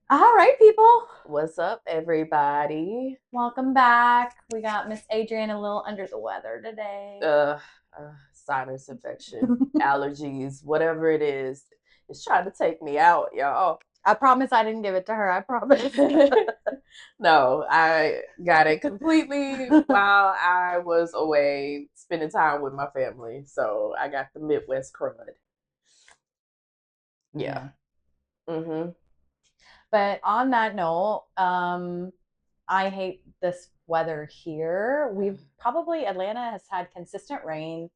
All right, people. What's up, everybody? Welcome back. We got Miss Adrianne a little under the weather today. Uh, Sinus infection, allergies, whatever it is, it's trying to take me out, y'all. I promise I didn't give it to her. I promise. No, I got it completely while I was away spending time with my family. So I got the Midwest crud. Yeah. Yeah. Mm-hmm. But on that note, I hate this weather here. We've probably Atlanta has had consistent rain,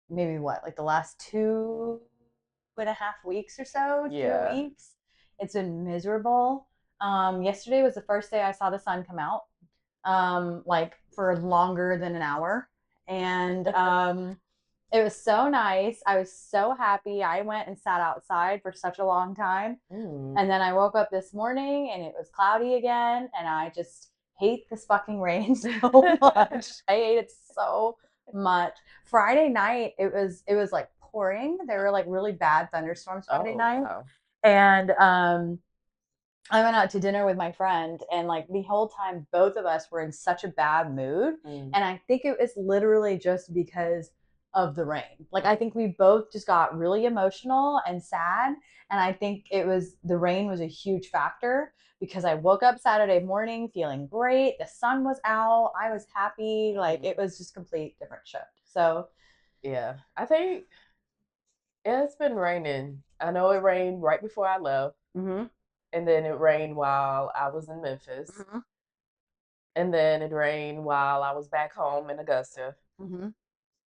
maybe what, like the last 2.5 weeks or so, two Yeah. weeks. It's been miserable. Yesterday was the first day I saw the sun come out. Like for longer than an hour. And it was so nice. I was so happy. I went and sat outside for such a long time. Mm. And then I woke up this morning and it was cloudy again. And I just hate this fucking rain so much. I hate it so much. Friday night, it was like pouring. There were like really bad thunderstorms Friday Oh, night. wow. And I went out to dinner with my friend, and like the whole time, both of us were in such a bad mood. Mm. And I think it was literally just because of the rain. Like, I think we both just got really emotional and sad. And I think the rain was a huge factor because I woke up Saturday morning feeling great. The sun was out. I was happy. Like, it was just complete different shift. So, Yeah. I think it's been raining. I know it rained right before I left. mm-hmm, And then it rained while I was in Memphis. mm-hmm, And then it rained while I was back home in Augusta. mm-hmm.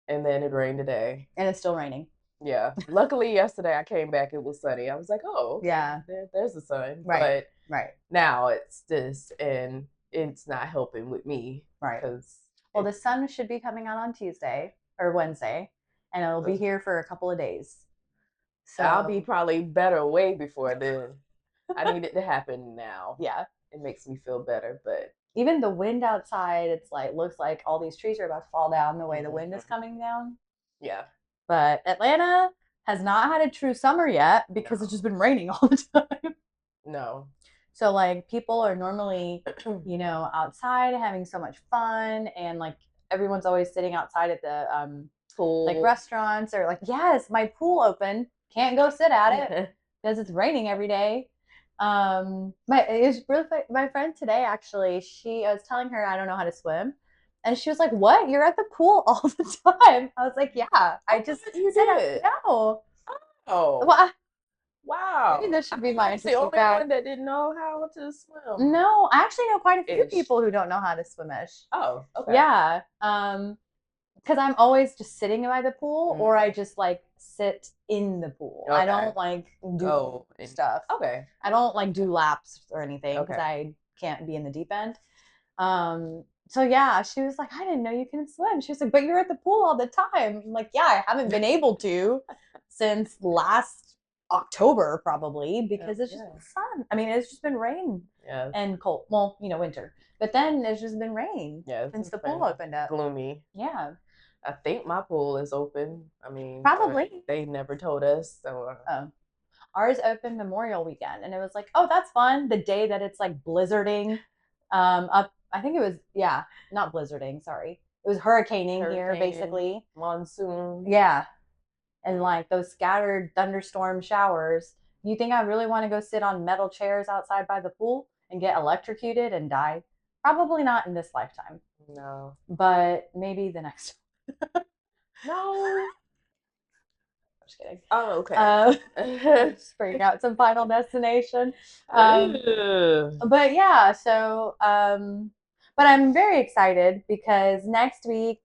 And then it rained today. And it's still raining. Yeah. Luckily, yesterday I came back, it was sunny. I was like, oh, okay, Yeah. there's the sun. Right. But Right. now it's this, and it's not helping with me Right. because Well, it, the sun should be coming out on Tuesday or Wednesday, and it'll be here for a couple of days. I'll be So, probably better way before then. I need it to happen now. yeah. It makes me feel better, but Even the wind outside, it's like looks like all these trees are about to fall down the way the wind is mm-hmm. coming down. Yeah. But Atlanta has not had a true summer yet because it's No. just been raining all the time. No. So like people are normally, outside having so much fun, and like everyone's always sitting outside at the like Pool. restaurants, or like, yes, my pool open, can't go sit at it because it's raining every day. My it was really my friend today, actually, I was telling her I don't know how to swim, and she was like, what, you're at the pool all the time? I was like, yeah, I Oh, just you said I did. know. Oh, Well, maybe wow. this I should be think my I was the interesting only fact. one that didn't know how to swim. No, I actually know quite a few Ish. people who don't know how to swim-ish. Oh, okay. Yeah. Because I'm always just sitting by the pool, Mm. or I just like sit in the pool. I Okay. don't like do Go and stuff. okay. I don't like do laps or anything because Okay. I can't be in the deep end. So yeah, she was like, I didn't know you can swim. She was like, but you're at the pool all the time. I'm like, yeah, I haven't been able to since last October probably Yeah. because it's just Yeah. been sun. I mean, it's just been rain Yes. and cold. Well, winter. But then it's just been rain Yes. since It's the pool been opened up. gloomy. Yeah, I think my pool is open. I mean, but probably. they never told us. So Oh, ours opened Memorial weekend, and it was like, oh, that's fun. The day that it's like blizzarding, up. I think it was, yeah, not blizzarding. Sorry, it was hurricaning here, hurricane, basically. monsoon. Yeah, and like those scattered thunderstorm showers. You think I really want to go sit on metal chairs outside by the pool and get electrocuted and die? Probably not in this lifetime, No. but maybe the next. No. I'm just kidding. Oh, okay. Uh, just bringing out some Final Destination. Um, Ugh. but yeah, so but I'm very excited because next week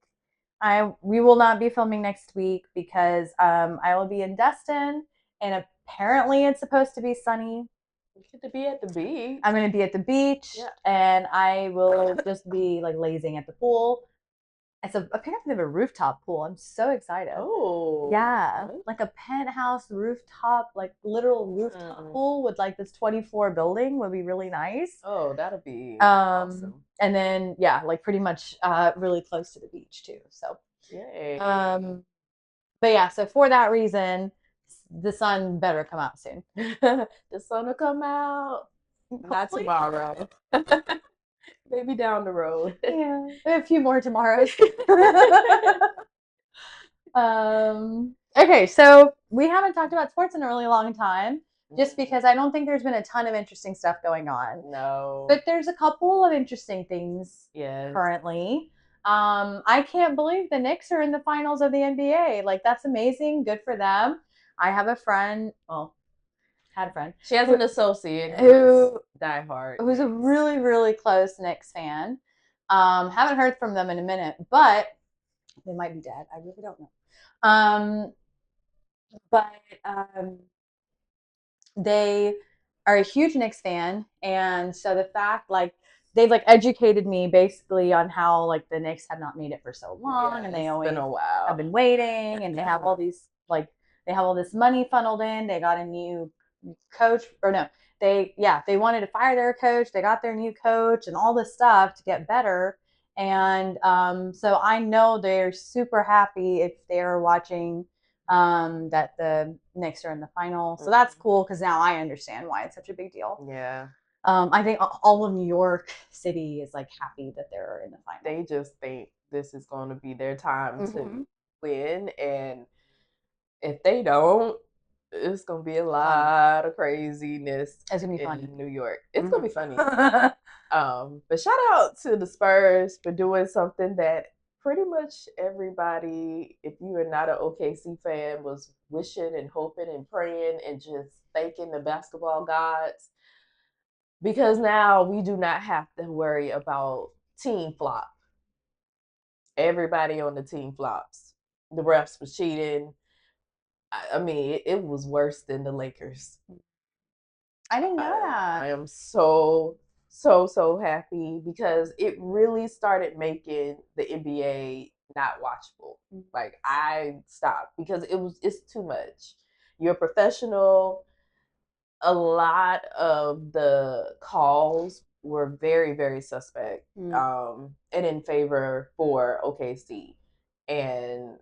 we will not be filming next week because I will be in Destin, and apparently it's supposed to be sunny. You get to be at the beach. I'm going to be at the beach, Yeah. and I will just be like lazing at the pool. Apparently they have a rooftop pool. I'm so excited. Oh. Yeah, like a penthouse rooftop, like literal rooftop Mm. pool with like this 24 building would be really nice. Oh, that'll be Um, awesome. and then yeah, like pretty much really close to the beach too. So Yay. um, but yeah, so for that reason, the sun better come out soon. The sun will come out Not tomorrow. Maybe down the road. Yeah, a few more tomorrows. Okay, so we haven't talked about sports in a really long time, just because I don't think there's been a ton of interesting stuff going on. No. But there's a couple of interesting things currently. I can't believe the Knicks are in the finals of the NBA. Like, that's amazing. Good for them. I have a friend, well, had a friend. She has an associate who diehard. Who's a really, really close Knicks fan. Haven't heard from them in a minute, but they might be dead. I really don't know. But they are a huge Knicks fan, and so the fact, like, they've like educated me basically on how like the Knicks have not made it for so long, and they always have been waiting, and they have all these like they have all this money funneled in. They got a new coach, or no, they wanted to fire their coach. They got their new coach and all this stuff to get better. And so I know they're super happy if they're watching that the Knicks are in the final. So that's cool because now I understand why it's such a big deal. Yeah. I think all of New York City is like happy that they're in the final. They just think this is going to be their time to win, and if they don't, it's gonna be a lot of craziness. It's gonna be fun in New York. It's gonna be funny. But shout out to the Spurs for doing something that pretty much everybody, if you are not an OKC fan, was wishing and hoping and praying and just thanking the basketball gods. Because now we do not have to worry about team flop. Everybody on the team flops. The refs was cheating. I mean, it was worse than the Lakers. I didn't know that. I am so happy because it really started making the NBA not watchable. Like, I stopped because it's too much. You're a professional. A lot of the calls were very, very suspect, and in favor for OKC. And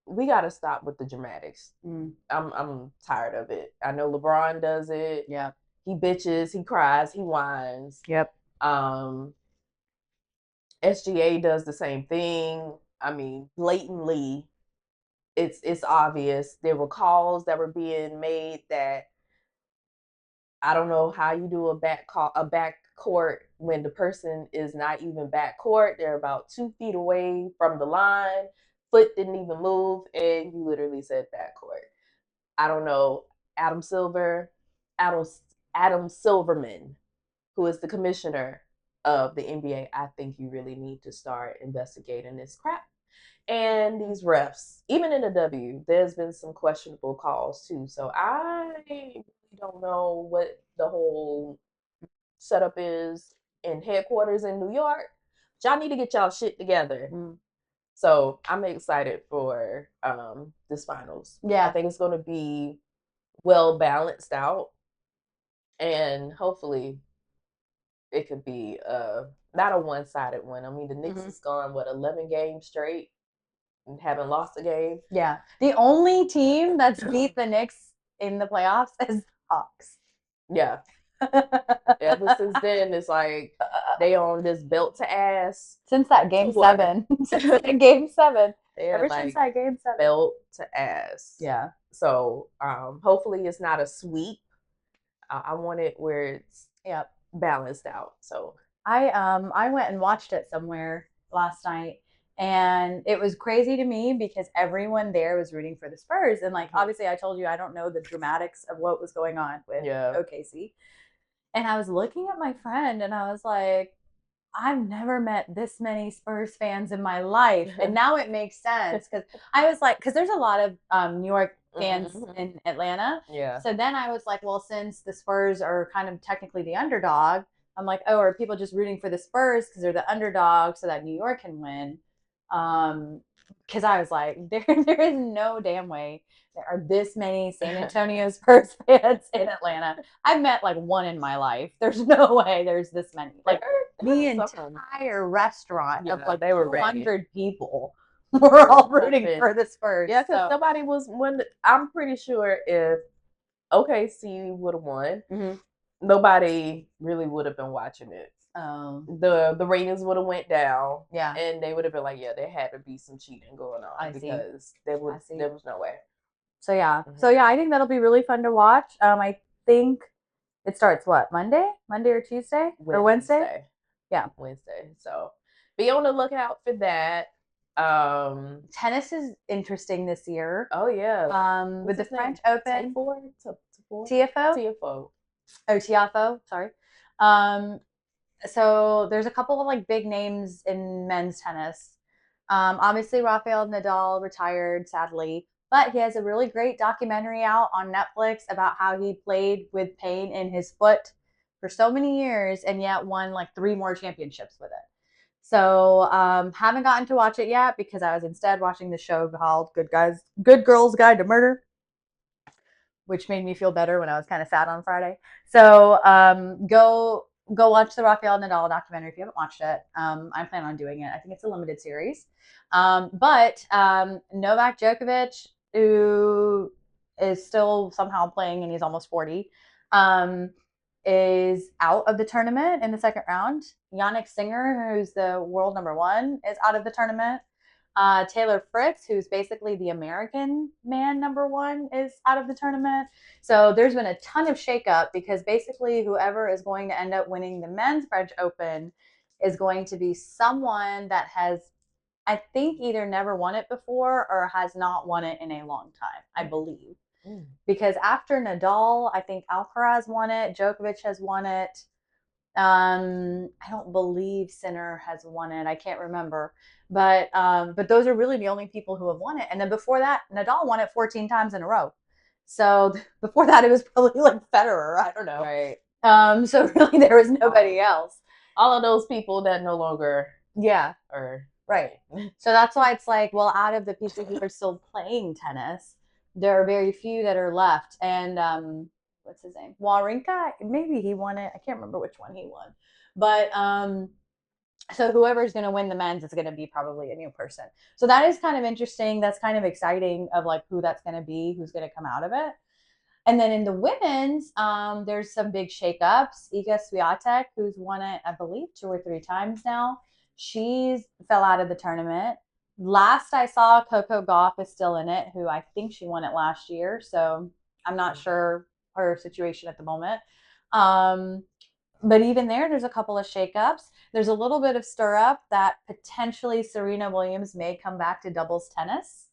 we got to stop with the dramatics. I'm tired of it. I know LeBron does it. Yeah. He bitches, he cries, he whines. Yep. SGA does the same thing. I mean, blatantly, it's obvious. There were calls that were being made that I don't know how you do a back court when the person is not even back court. They're about 2 feet away from the line. Foot didn't even move, and you literally said back court. I don't know. Adam Silverman, who is the commissioner of the NBA, I think you really need to start investigating this crap. And these refs, even in the W, there's been some questionable calls too. So I really don't know what the whole setup is in headquarters in New York. Y'all need to get y'all shit together. So I'm excited for this finals. Yeah. I think it's going to be well balanced out, and hopefully it could be not a one-sided one. I mean, the Knicks has gone 11 games straight and haven't lost a game. Yeah, the only team that's beat the Knicks in the playoffs is Hawks. Yeah. Ever since then, it's like they on this belt to ass. Since that game 7. Game 7. Ever like since that game 7. Belt to ass. Yeah. So hopefully it's not a sweep. I want it where it's balanced out. So I went and watched it somewhere last night, and it was crazy to me because everyone there was rooting for the Spurs. And like, obviously I told you I don't know the dramatics of what was going on with OKC. And I was looking at my friend and I was like, I've never met this many Spurs fans in my life. And now it makes sense because I was like, because there's a lot of New York fans in Atlanta. Yeah. So then I was like, well, since the Spurs are kind of technically the underdog, I'm like, oh, are people just rooting for the Spurs because they're the underdog so that New York can win? Because I was like, there is no damn way there are this many San Antonio Spurs fans in Atlanta. I've met like one in my life. There's no way there's this many. Like the entire restaurant of like 200 people were all rooting for the Spurs. Yeah, because nobody was. I'm pretty sure if OKC would have won, nobody really would have been watching it. Oh, The ratings would have went down, yeah, and they would have been like, yeah, there had to be some cheating going I on see. because I see. there was no way. So yeah, Mhm. so yeah, I think that'll be really fun to watch. I think it starts what, Monday or Tuesday or Wednesday? Wednesday. Yeah. Wednesday. So be on the lookout for that. Tennis is interesting this year. Oh yeah. With What's the his name? French Open, Tafor? TFO, TFO. or Tiafo, sorry. Um, so there's a couple of like big names in men's tennis. Obviously, Rafael Nadal retired sadly, but he has a really great documentary out on Netflix about how he played with pain in his foot for so many years and yet won like 3 more championships with it. So haven't gotten to watch it yet because I was instead watching the show called Good Girls Guide to Murder, which made me feel better when I was kind of sad on Friday. So go watch the Rafael Nadal documentary if you haven't watched it. I plan on doing it. I think it's a limited series. But Novak Djokovic, who is still somehow playing and he's almost 40, um, is out of the tournament in the second round. Yannick Singer, who's the world number one, is out of the tournament. Taylor Fritz, who's basically the American man number one, is out of the tournament. So there's been a ton of shakeup because basically whoever is going to end up winning the men's French Open is going to be someone that has, I think, either never won it before or has not won it in a long time, I believe. Because after Nadal, I think Alcaraz won it, Djokovic has won it. I don't believe Sinner has won it. I can't remember, but those are really the only people who have won it. And then before that, Nadal won it 14 times in a row. So before that, it was probably like Federer. I don't know. Right. So really, there was nobody else. All of those people that no longer Yeah. are right. So that's why it's like, well, out of the people who are still playing tennis, there are very few that are left. And what's his name? Wawrinka, maybe he won it. I can't remember which one he won. But so whoever's going to win the men's is going to be probably a new person. So that is kind of interesting. That's kind of exciting of like who that's going to be, who's going to come out of it. And then in the women's, there's some big shakeups. Iga Swiatek, who's won it, I believe, 2 or 3 times now, she's fell out of the tournament. Last I saw, Coco Gauff is still in it, who I think she won it last year. So I'm not sure her situation at the moment. But even there's a couple of shakeups. There's a little bit of stir up that potentially Serena Williams may come back to doubles tennis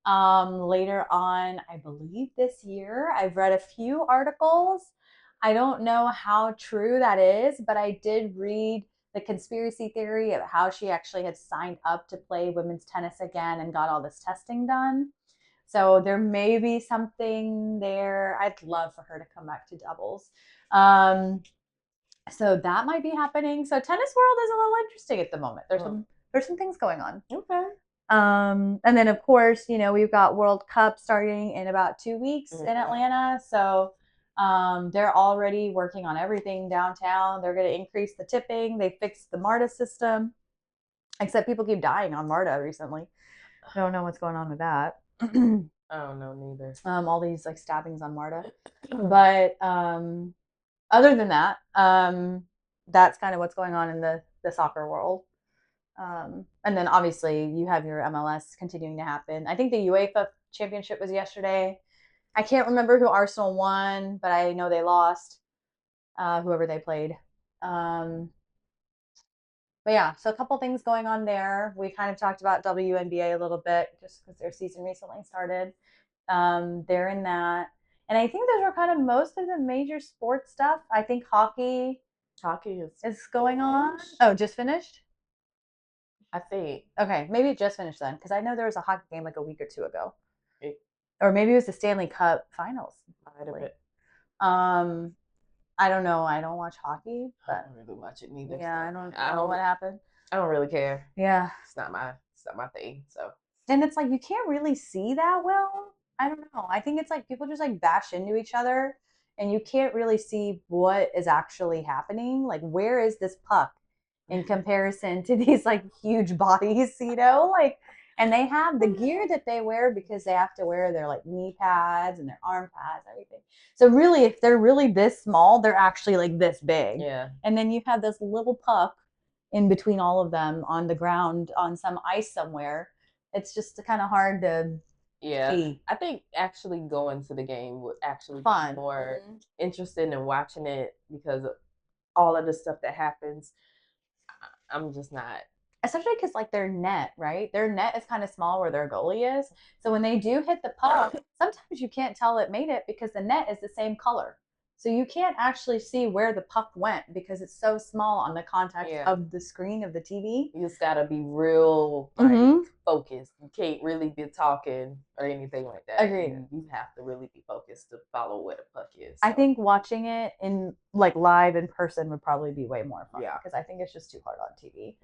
later on, I believe this year. I've read a few articles. I don't know how true that is, but I did read the conspiracy theory of how she actually had signed up to play women's tennis again and got all this testing done. So there may be something there. I'd love for her to come back to doubles. So that might be happening. So tennis world is a little interesting at the moment. There's some things going on. Okay. And then of course, we've got World Cup starting in about 2 weeks in Atlanta. So they're already working on everything downtown. They're going to increase the tipping. They fixed the MARTA system, except people keep dying on MARTA recently. I don't know what's going on with that. I don't know neither. All these like stabbings on MARTA, but other than that, that's kind of what's going on in the soccer world. And then obviously you have your MLS continuing to happen. I think the UEFA championship was yesterday. I can't remember who Arsenal won, but I know they lost, whoever they played. But yeah, so a couple things going on there. We kind of talked about WNBA a little bit just because their season recently started. They're in that. And I think those were kind of most of the major sports stuff. I think hockey is going on. Oh, just finished? I think. Okay, maybe it just finished then, because I know there was a hockey game like a week or two ago. Or maybe it was the Stanley Cup finals. I don't know. I don't watch hockey, but I don't really watch it neither. Yeah, I don't know what happened. I don't really care. Yeah. It's not my thing. So And it's like you can't really see that well. I don't know. I think it's like people just like bash into each other and you can't really see what is actually happening. Like where is this puck in comparison to these like huge bodies, Like And they have the gear that they wear because they have to wear their like knee pads and their arm pads, everything. So really, if they're really this small, they're actually like this big. Yeah. And then you have this little puck in between all of them on the ground on some ice somewhere. It's just kind of hard to Yeah. see. I think actually going to the game would actually be Fun. more interested in watching it because of all of the stuff that happens. I'm just not. Especially because like their net, right? Their net is kind of small where their goalie is. So when they do hit the puck, sometimes you can't tell it made it because the net is the same color. So you can't actually see where the puck went because it's so small on the contact of the screen of the TV. You just gotta be real like focused. You can't really be talking or anything like that. Agreed. You have to really be focused to follow where the puck is. I think watching it in like live in person would probably be way more fun because I think it's just too hard on TV.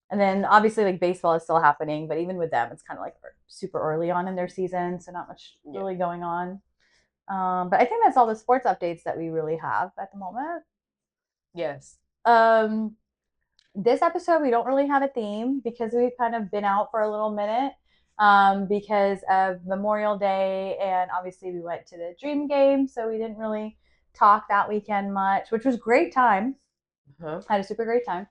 And then obviously like baseball is still happening, but even with them, it's kind of like super early on in their season, so not much really going on. But I think that's all the sports updates that we really have at the moment. Yes. This episode we don't really have a theme because we've kind of been out for a little minute because of Memorial Day, and obviously we went to the Dream Game, so we didn't really talk that weekend much, which was great time. Had a super great time.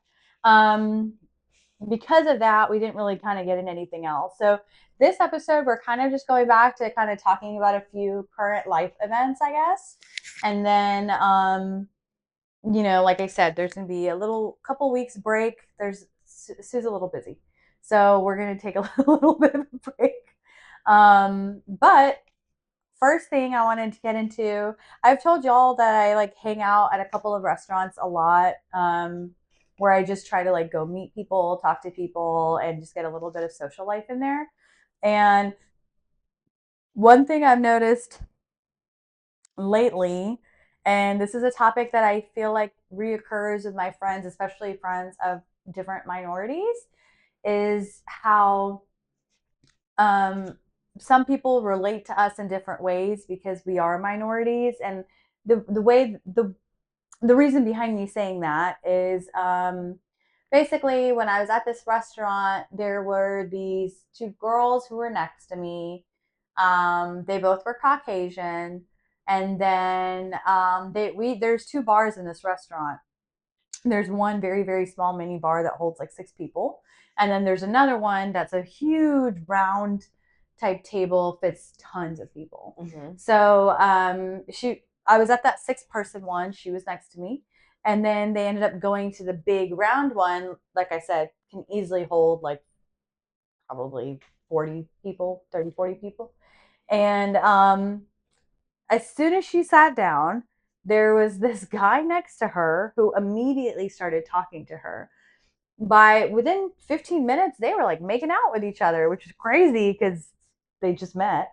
Because of that, we didn't really kind of get in anything else. So this episode, we're kind of just going back to kind of talking about a few current life events, I guess. And then, you know, like I said, there's going to be a little couple weeks break. Sue's a little busy. So we're going to take a little bit of a break. But first thing I wanted to get into, I've told y'all that I like hang out at a couple of restaurants a lot. Where I just try to like go meet people, talk to people, and just get a little bit of social life in there. And one thing I've noticed lately, and this is a topic that I feel like reoccurs with my friends, especially friends of different minorities, is how some people relate to us in different ways because we are minorities. And the reason behind me saying that is basically when I was at this restaurant, there were these two girls who were next to me. They both were Caucasian, and then there's two bars in this restaurant. There's one very very small mini bar that holds like 6 people, and then there's another one that's a huge round type table, fits tons of people. So I was at that 6 person one. She was next to me. And then they ended up going to the big round one. Like I said, can easily hold like probably 40 people, 30, 40 people. And as soon as she sat down, there was this guy next to her who immediately started talking to her. By within 15 minutes, they were like making out with each other, which is crazy because they just met.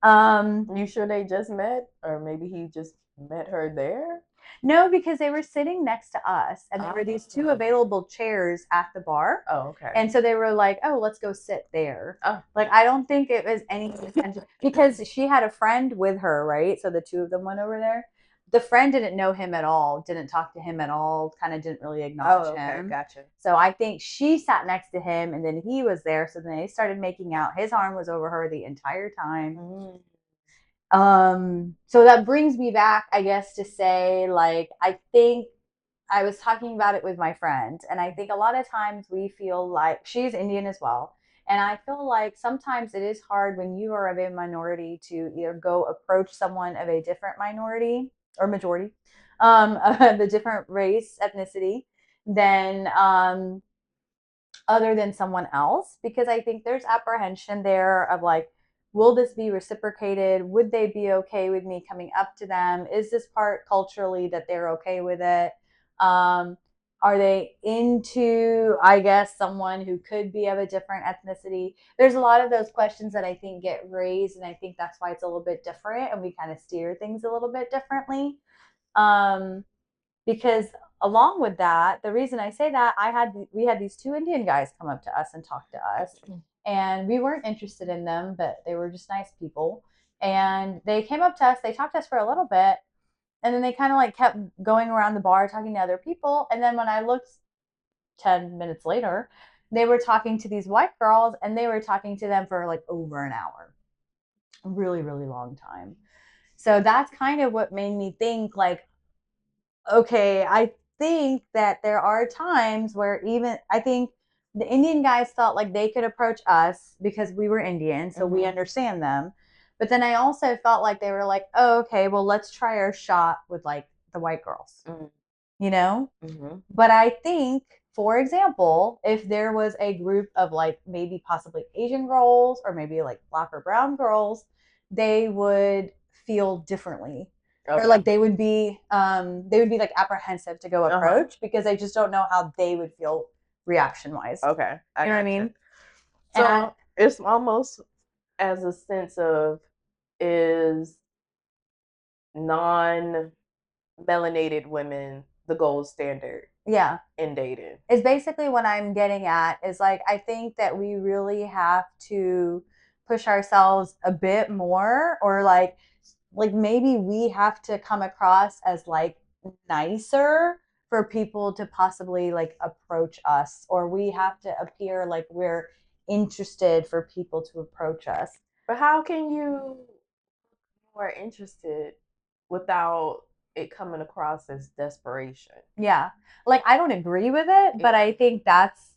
You sure they just met, or maybe he just met her there? No, because they were sitting next to us, and there were these two available chairs at the bar. Oh, okay. And so they were like, "Oh, let's go sit there." Oh. Like I don't think it was any intention because she had a friend with her, right? So the two of them went over there. The friend didn't know him at all, didn't talk to him at all, kind of didn't really acknowledge him. Gotcha. So I think she sat next to him, and then he was there. So then they started making out. His arm was over her the entire time. So that brings me back, I guess, to say, like, I think I was talking about it with my friend, and I think a lot of times we feel like she's Indian as well. And I feel like sometimes it is hard when you are of a minority to either go approach someone of a different minority or majority, of a different race, ethnicity, than other than someone else, because I think there's apprehension there of like, will this be reciprocated? Would they be okay with me coming up to them? Is this part culturally that they're okay with it? Are they into, I guess, someone who could be of a different ethnicity? There's a lot of those questions that I think get raised, and I think that's why it's a little bit different, and we kind of steer things a little bit differently. Because along with that, the reason I say that, we had these two Indian guys come up to us and talk to us, and we weren't interested in them, but they were just nice people. And they came up to us, they talked to us for a little bit, and then they kind of like kept going around the bar talking to other people. And then when I looked 10 minutes later, they were talking to these white girls, and they were talking to them for like over an hour. A really, really long time. So that's kind of what made me think like, okay, I think that there are times where even I think the Indian guys felt like they could approach us because we were Indian, so we understand them. But then I also felt like they were like, oh, okay, well, let's try our shot with like the white girls, you know? But I think, for example, if there was a group of like maybe possibly Asian girls or maybe like black or brown girls, they would feel differently. Or like they would be like apprehensive to go approach because they just don't know how they would feel reaction wise. Okay. You know what I mean? So it's almost as a sense of, is non melanated women the gold standard Yeah. in dating? Is basically what I'm getting at is like I think that we really have to push ourselves a bit more, or like maybe we have to come across as like nicer for people to possibly like approach us, or we have to appear like we're interested for people to approach us. But how can you be more interested without it coming across as desperation? Yeah. Like I don't agree with it, but I think that's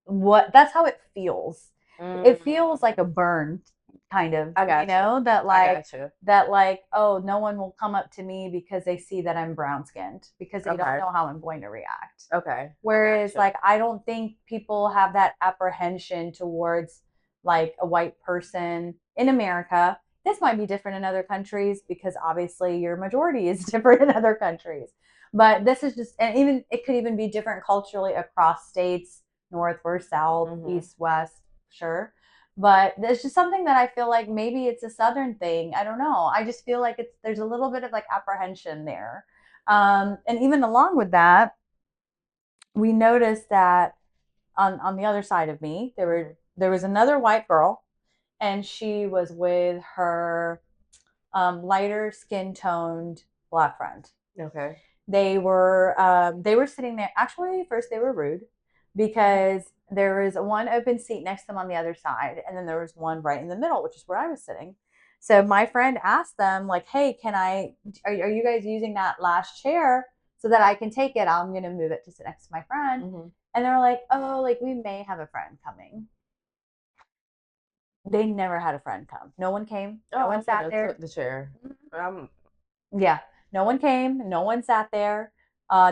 how it feels. It feels like a burn kind of, you know, that like, oh, no one will come up to me because they see that I'm brown skinned because they don't know how I'm going to react. Okay. Whereas like I don't think people have that apprehension towards like a white person in America. This might be different in other countries because obviously your majority is different in other countries. But this is just, and even it could even be different culturally across states, north versus south, east, west, sure. But it's just something that I feel like maybe it's a southern thing. I don't know. I just feel like there's a little bit of like apprehension there. And even along with that, we noticed that on the other side of me, there was another white girl, and she was with her lighter skin toned black friend. Okay. They were sitting there. Actually, first they were rude because there was one open seat next to them on the other side, and then there was one right in the middle, which is where I was sitting. So my friend asked them, like, "Hey, are you guys using that last chair so that I can take it? I'm gonna move it to sit next to my friend." And they're like, "Oh, like we may have a friend coming." They never had a friend come. No one came. No one sat there. Took the chair. Yeah, no one came. No one sat there.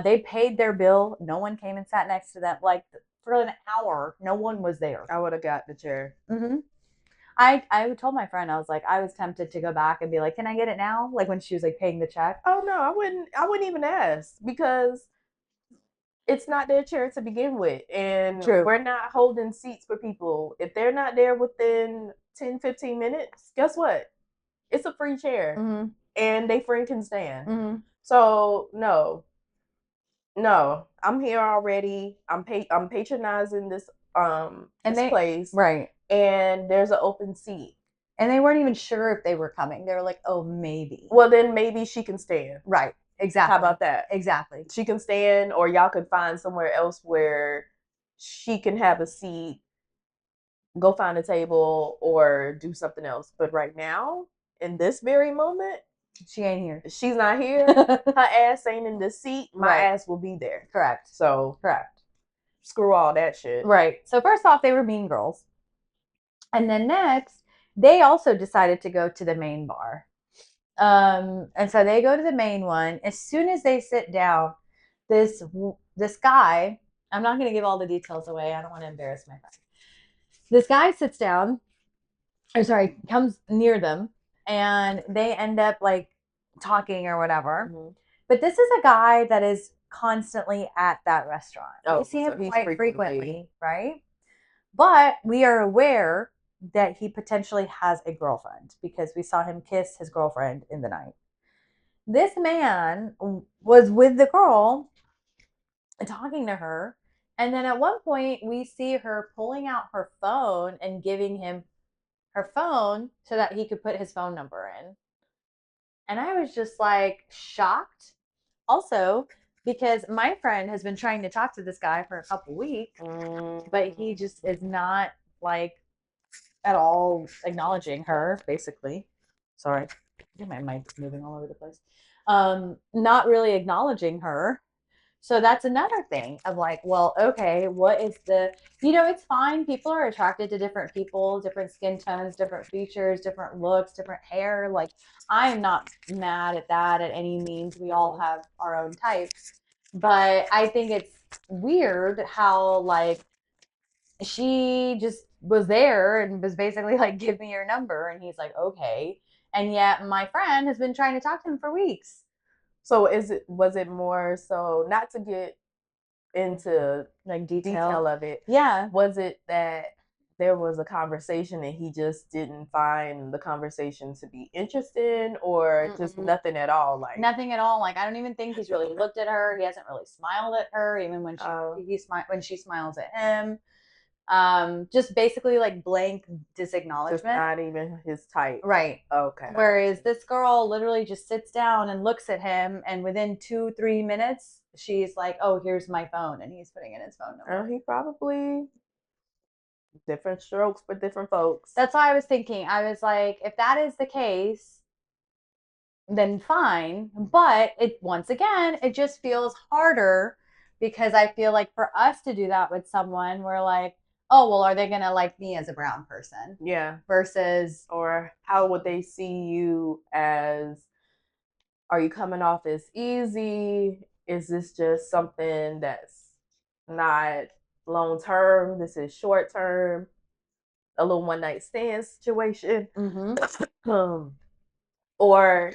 They paid their bill. No one came and sat next to them. Like for an hour, no one was there. I would have got the chair. I told my friend, I was like, I was tempted to go back and be like, can I get it now? Like when she was like paying the check. Oh no, I wouldn't even ask because it's not their chair to begin with. And we're not holding seats for people. If they're not there within 10, 15 minutes, guess what? It's a free chair. And they friend can stand. So no, I'm here already. I'm patronizing this place. Right. And there's an open seat. And they weren't even sure if they were coming. They were like, oh, maybe. Well, then maybe she can stand. Right. Exactly. How about that? Exactly. She can stand, or y'all could find somewhere else where she can have a seat, go find a table, or do something else. But right now, in this very moment, she ain't here. She's not here. Her ass ain't in the seat. My ass will be there. Correct. So correct. Screw all that shit. Right. So first off, they were mean girls. And then next, they also decided to go to the main bar. And so they go to the main one. As soon as they sit down, this guy, I'm not going to give all the details away. I don't want to embarrass my friend. This guy sits down, comes near them, and they end up like talking or whatever. But this is a guy that is constantly at that restaurant. We see him quite frequently, right? But we are aware that he potentially has a girlfriend because we saw him kiss his girlfriend in the night. This man was with the girl talking to her. And then at one point, we see her pulling out her phone and giving him her phone so that he could put his phone number in. And I was just like shocked. Also, because my friend has been trying to talk to this guy for a couple weeks, but he just is not like at all acknowledging her, basically. Sorry. I think my mic's moving all over the place. Not really acknowledging her. So that's another thing of like, well, okay, what is the, it's fine. People are attracted to different people, different skin tones, different features, different looks, different hair. Like, I am not mad at that at any means. We all have our own types. But I think it's weird how, like, she just was there and was basically like, give me your number. And he's like, okay. And yet my friend has been trying to talk to him for weeks. So was it more so, not to get into Like detail of it, Yeah. was it that there was a conversation and he just didn't find the conversation to be interesting, or just nothing at all? Like Nothing at all. Like, I don't even think he's really looked at her. He hasn't really smiled at her, even when when she smiles at him. Just basically like blank just disacknowledgement. not even his type. Right. Okay. Whereas this girl literally just sits down and looks at him, and within 2-3 minutes, she's like, "Oh, here's my phone," and he's putting in his phone number. He probably, different strokes for different folks. That's why I was thinking. I was like, if that is the case, then fine. But once again, it just feels harder because I feel like for us to do that with someone, we're like, oh, well, are they going to like me as a brown person? Yeah. Versus, or how would they see you as, are you coming off as easy? Is this just something that's not long term? This is short term, a little one night stand situation. Or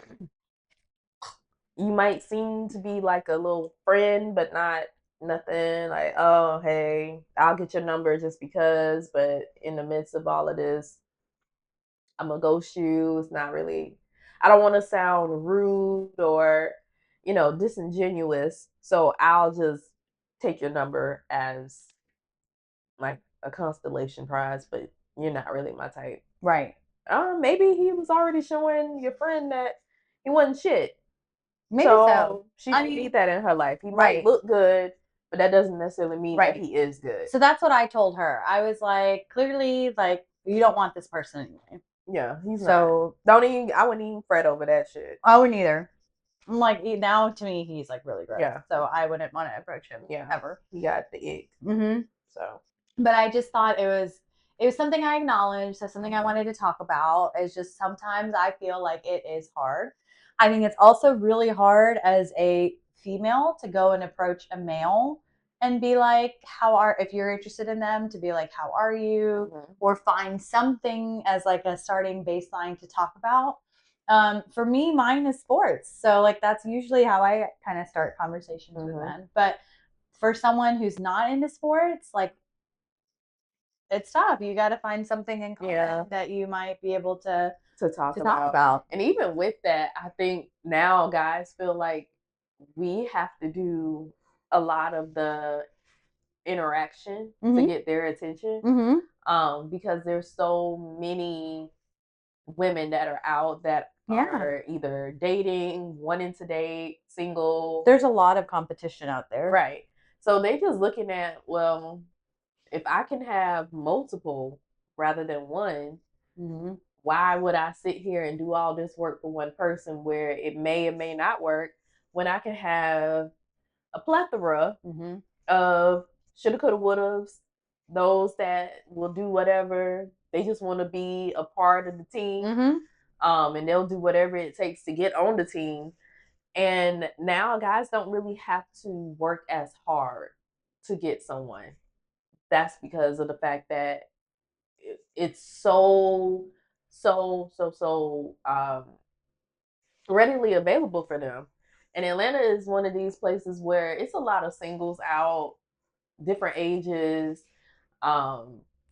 you might seem to be like a little friend, but not nothing like, oh, hey, I'll get your number just because. But in the midst of all of this, I'm gonna ghost you. It's not really, I don't want to sound rude or, disingenuous. So I'll just take your number as like a constellation prize, but you're not really my type. right. Maybe he was already showing your friend that he wasn't shit. Maybe so. She didn't need that in her life. He might Right. look good, but that doesn't necessarily mean Right. that he is good. So that's what I told her. I was like, clearly, like, you don't want this person anyway. Yeah, he's So not. Don't even. I wouldn't even fret over that shit. I wouldn't either. I'm like, now to me, he's like really gross. Yeah. So I wouldn't want to approach him ever. He got the ick. So, but I just thought it was something I acknowledged. So something I wanted to talk about is just sometimes I feel like it is hard. I think it's also really hard as a female to go and approach a male and be like, if you're interested in them, to be like, how are you? Or find something as like a starting baseline to talk about. For me, mine is sports. So like that's usually how I kind of start conversations with men. But for someone who's not into sports, like it's tough. You got to find something in common that you might be able to talk about. And even with that, I think now guys feel like we have to do a lot of the interaction to get their attention. Because there's so many women that are out that are either dating, wanting to date, single. There's a lot of competition out there. Right. So they just looking at, well, if I can have multiple rather than one, why would I sit here and do all this work for one person where it may or may not work, when I can have a plethora of shoulda, coulda, wouldas, those that will do whatever. They just want to be a part of the team. And they'll do whatever it takes to get on the team. And now guys don't really have to work as hard to get someone. That's because of the fact that it's so readily available for them. And Atlanta is one of these places where it's a lot of singles out, different ages.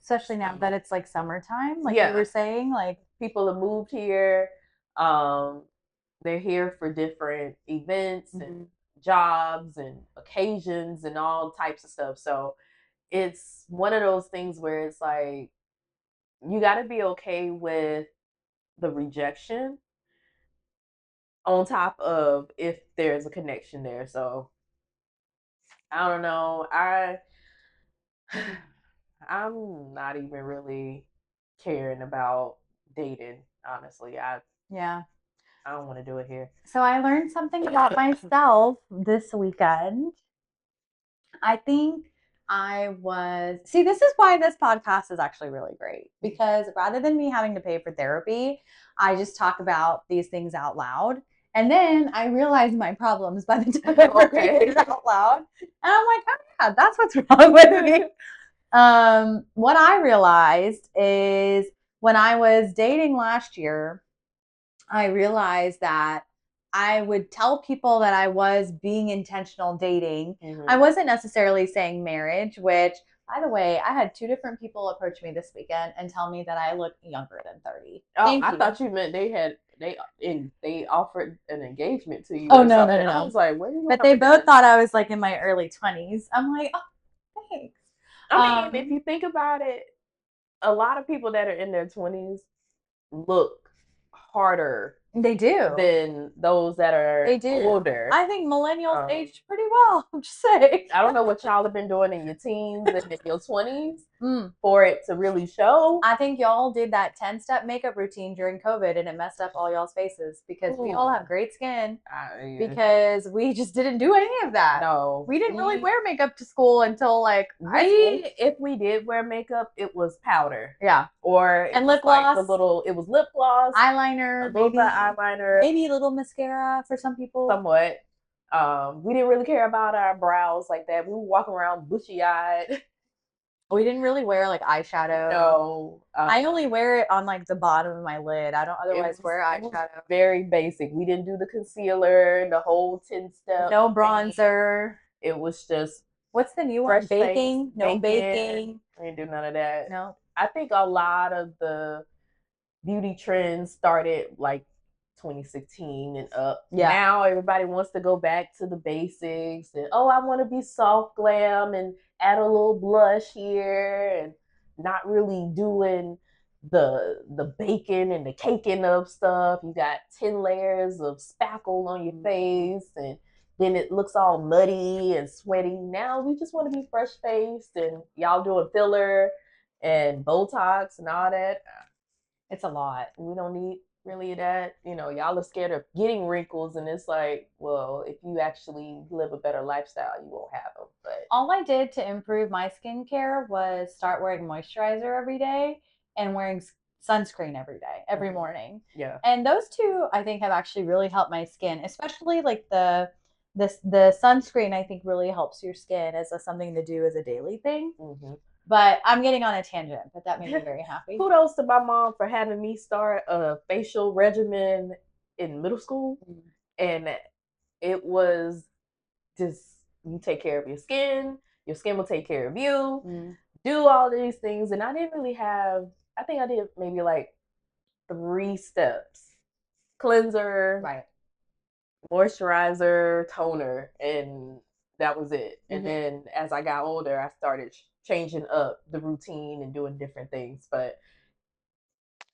Especially now that it's like summertime, like you were saying, like people have moved here. They're here for different events and jobs and occasions and all types of stuff. So it's one of those things where it's like, you got to be okay with the rejection on top of if there's a connection there. So I don't know. I'm not even really caring about dating. Honestly, Yeah. I don't want to do it here. So I learned something about myself this weekend. I think see, this is why this podcast is actually really great because rather than me having to pay for therapy, I just talk about these things out loud. And then I realize my problems by the time I'm repeating it out loud. And I'm like, oh, yeah, that's what's wrong with me. What I realized is when I was dating last year, I realized that I would tell people that I was being intentional dating. Mhm. I wasn't necessarily saying marriage, which, by the way, I had two different people approach me this weekend and tell me that I look younger than 30. Oh, Thank I you. thought you meant they offered an engagement to you Oh, or no, something. no, I no. was like, where are you But going they with both this? thought I was like in my early 20s. I'm like, oh, thanks. I mean, if you think about it, a lot of people that are in their 20s look harder They do. than those that are They do. older. I think millennials aged pretty well. I'm just saying. I don't know what y'all have been doing in your teens and in your 20s Mm. for it to really show. I think y'all did that 10-step makeup routine during COVID and it messed up all y'all's faces because we all have great skin because we just didn't do any of that. No. We didn't really wear makeup to school until like high school. If we did wear makeup, it was powder. Yeah. Or and lip gloss. It was lip gloss, eyeliner, a little bit of eyeliner, maybe a little mascara for some people. Somewhat. We didn't really care about our brows like that. We would walk around bushy eyed. We didn't really wear like eyeshadow. No. I only wear it on like the bottom of my lid. I don't otherwise wear eyeshadow. Very basic. We didn't do the concealer, the whole 10-step. No bronzer. It was just what's the new one? Baking? Face, no baking. I didn't do none of that. No. I think a lot of the beauty trends started like 2016 and up. Yeah. Now everybody wants to go back to the basics and I want to be soft glam and add a little blush here and not really doing the baking and the caking of stuff. You got 10 layers of spackle on your face and then it looks all muddy and sweaty. Now we just want to be fresh faced and y'all doing filler and Botox and all that. It's a lot. We don't need really that. Y'all are scared of getting wrinkles, and it's like, well, if you actually live a better lifestyle, you won't have them. But all I did to improve my skincare was start wearing moisturizer every day and wearing sunscreen every day, every morning. Yeah. And those two, I think, have actually really helped my skin, especially like the sunscreen. I think really helps your skin as something to do as a daily thing. Mm-hmm. But I'm getting on a tangent, but that made me very happy. Kudos to my mom for having me start a facial regimen in middle school. And it was just, you take care of your skin will take care of you, do all these things. And I didn't really have, I think I did maybe like 3 steps. Cleanser, right, moisturizer, toner, and that was it. And then as I got older, I started changing up the routine and doing different things, but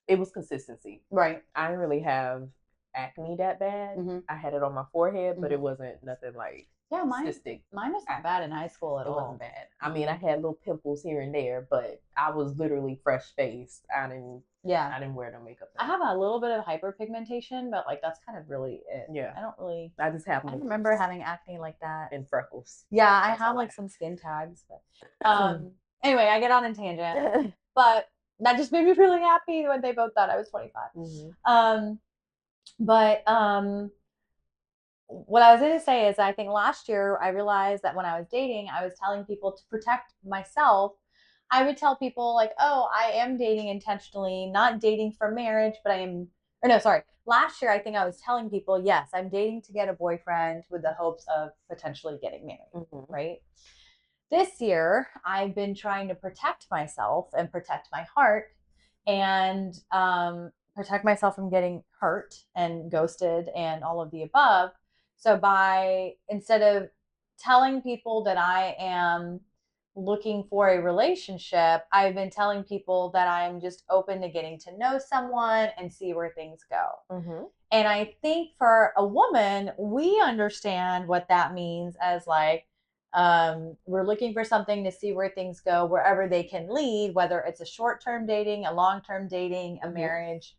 it was consistency. Right. I didn't really have acne that bad. I had it on my forehead, but it wasn't nothing like cystic. Mine wasn't bad in high school at all. It wasn't bad. I mean, I had little pimples here and there, but I was literally fresh faced. I didn't wear no makeup. I have a little bit of hyperpigmentation, but like that's kind of really it. Yeah. I don't really. I just have. I don't remember having acne like that. And freckles. Yeah, I have like some skin tags, but anyway, I get on a tangent, but that just made me really happy when they both thought I was 25. But what I was going to say is I think last year I realized that when I was dating, I was telling people to protect myself. I would tell people like, oh, I am dating intentionally, not dating for marriage, but last year I think I was telling people, yes, I'm dating to get a boyfriend with the hopes of potentially getting married, right? This year, I've been trying to protect myself and protect my heart and protect myself from getting hurt and ghosted and all of the above. So instead of telling people that I am looking for a relationship, I've been telling people that I'm just open to getting to know someone and see where things go. And I think for a woman, we understand what that means as like, We're looking for something to see where things go, wherever they can lead, whether it's a short-term dating, a long-term dating, a marriage,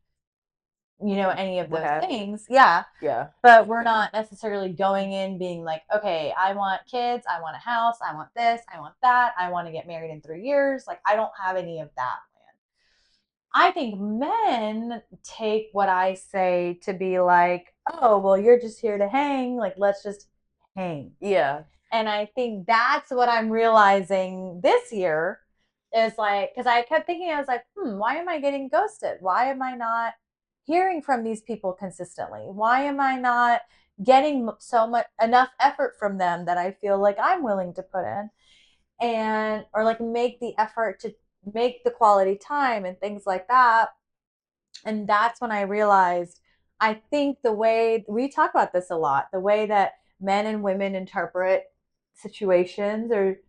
any of What those have you? things. Yeah. Yeah. But we're not necessarily going in being like, okay, I want kids, I want a house, I want this, I want that, I want to get married in 3 years. Like, I don't have any of that plan. I think men take what I say to be like, oh, well, you're just here to hang. Like, let's just hang. Yeah. And I think that's what I'm realizing this year is like, because I kept thinking, I was like, why am I getting ghosted? Why am I not hearing from these people consistently? Why am I not getting so much enough effort from them that I feel like I'm willing to put in? And, or like make the effort to make the quality time and things like that. And that's when I realized, I think the way we talk about this a lot, the way that men and women interpret situations or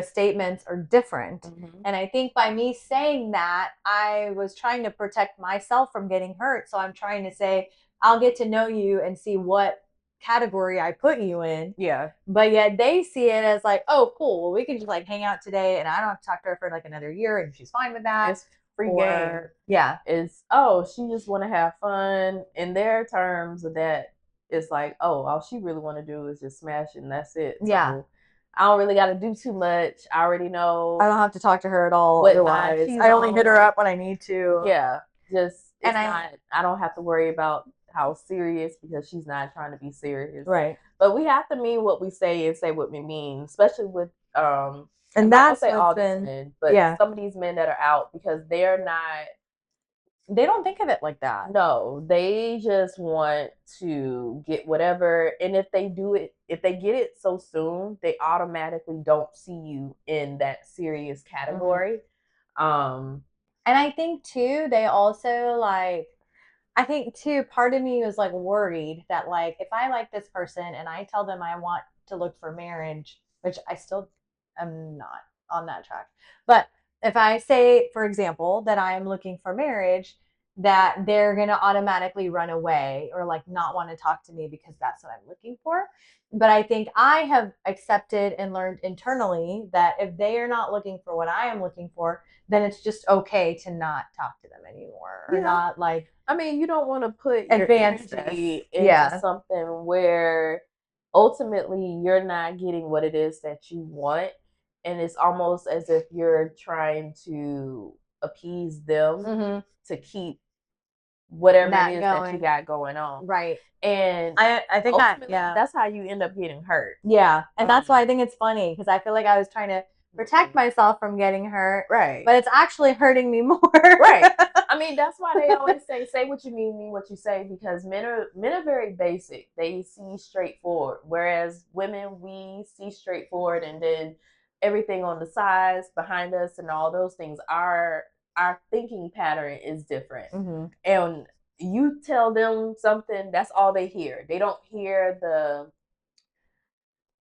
statements are different. Mm-hmm. And I think by me saying that, I was trying to protect myself from getting hurt. So I'm trying to say, I'll get to know you and see what category I put you in. Yeah. But yet they see it as like, oh, cool. Well, we can just like hang out today and I don't have to talk to her for like another year and she's fine with that. It's free game. Yeah. It's, she just want to have fun. In their terms of that, it's like, all she really want to do is just smash it and that's it. Yeah. So I don't really got to do too much. I already know. I don't have to talk to her at all. Otherwise, I only hit her up when I need to. Yeah. I don't have to worry about how serious because she's not trying to be serious. Right. But we have to mean what we say and say what we mean, especially with and that's say all these men, but some of these men that are out because they don't think of it like that. No, they just want to get whatever. And if they get it so soon, they automatically don't see you in that serious category. And I think too, they also part of me was like worried that like if I like this person and I tell them I want to look for marriage, which I still am not on that track. But if I say, for example, that I am looking for marriage, that they're going to automatically run away or like not want to talk to me because that's what I'm looking for. But I think I have accepted and learned internally that if they are not looking for what I am looking for, then it's just okay to not talk to them anymore or not like. I mean, you don't want to put your energy into something where ultimately you're not getting what it is that you want. And it's almost as if you're trying to appease them to keep whatever it is that you got going on. Right. And I think that's how you end up getting hurt. Yeah. And that's why I think it's funny because I feel like I was trying to protect myself from getting hurt. Right. But it's actually hurting me more. Right. I mean, that's why they always say what you mean what you say, because men are very basic. They see straightforward. Whereas women, we see straightforward and then everything on the sides, behind us and all those things, our thinking pattern is different. And you tell them something, that's all they hear. They don't hear the,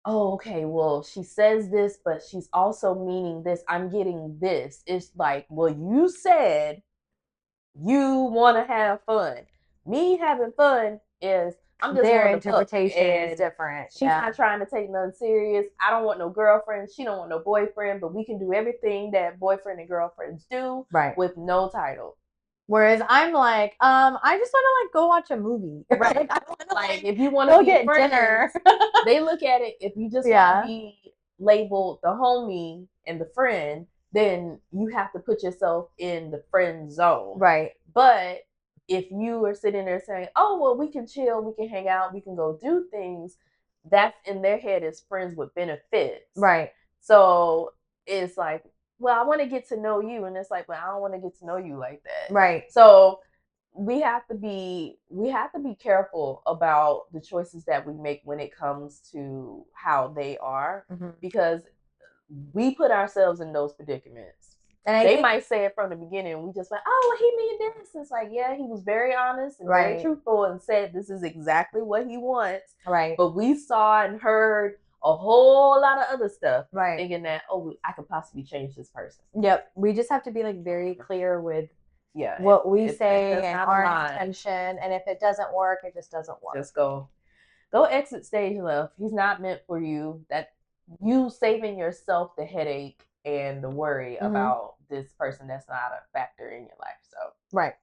okay, well, she says this, but she's also meaning this. I'm getting this. It's like, well, you said you want to have fun. Me having fun is, I'm just their interpretation is different. She's not trying to take nothing serious. I don't want no girlfriend. She don't want no boyfriend, but we can do everything that boyfriend and girlfriends do with no title. Whereas I'm like, I just want to like go watch a movie. Right. Like, I wanna, like if you want to get dinner, they look at it. If you just want to be labeled the homie and the friend, then you have to put yourself in the friend zone. Right. But if you are sitting there saying, oh, well, we can chill, we can hang out, we can go do things, that's in their head is friends with benefits. Right. So it's like, well, I want to get to know you. And it's like, well, I don't want to get to know you like that. Right. So we have to be careful about the choices that we make when it comes to how they are, because we put ourselves in those predicaments. And they might say it from the beginning. We just like, oh, he mean this. It's like, yeah, he was very honest and very truthful and said this is exactly what he wants. Right. But we saw and heard a whole lot of other stuff. Right. Thinking that, I could possibly change this person. Yep. We just have to be like very clear with what we say and our intention. And if it doesn't work, it just doesn't work. Just go exit stage left. He's not meant for you. you saving yourself the headache and the worry about this person that's not a factor in your life. So right.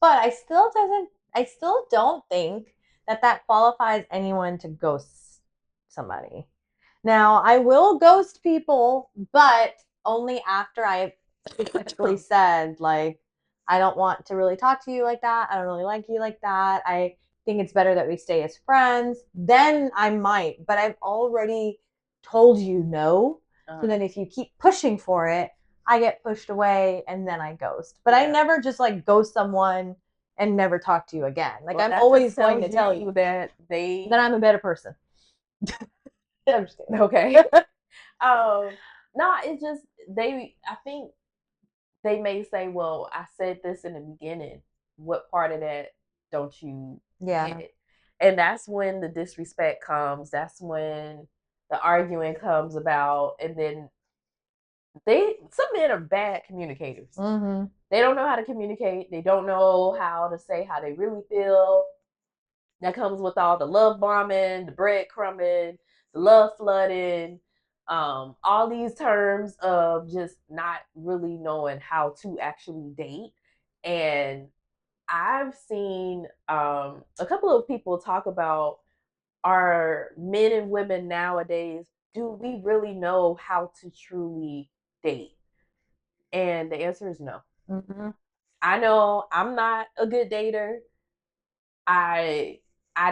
But I still don't think that that qualifies anyone to ghost somebody. Now, I will ghost people, but only after I've specifically said, like, I don't want to really talk to you like that. I don't really like you like that. I think it's better that we stay as friends. Then I might, but I've already told you no. So then if you keep pushing for it, I get pushed away and then I ghost. But I never just like ghost someone and never talk to you again. Like, I'm always going to tell you that I'm a better person. I'm just kidding. Okay. No, it's just I think they may say, well, I said this in the beginning. What part of that don't you get? And that's when the disrespect comes. That's when the arguing comes about. And then some men are bad communicators. Mm-hmm. They don't know how to communicate. They don't know how to say how they really feel. That comes with all the love bombing, the breadcrumbing, the love flooding, all these terms of just not really knowing how to actually date. And I've seen a couple of people talk about, are men and women nowadays, do we really know how to truly date? And the answer is no. Mm-hmm. I know I'm not a good dater. I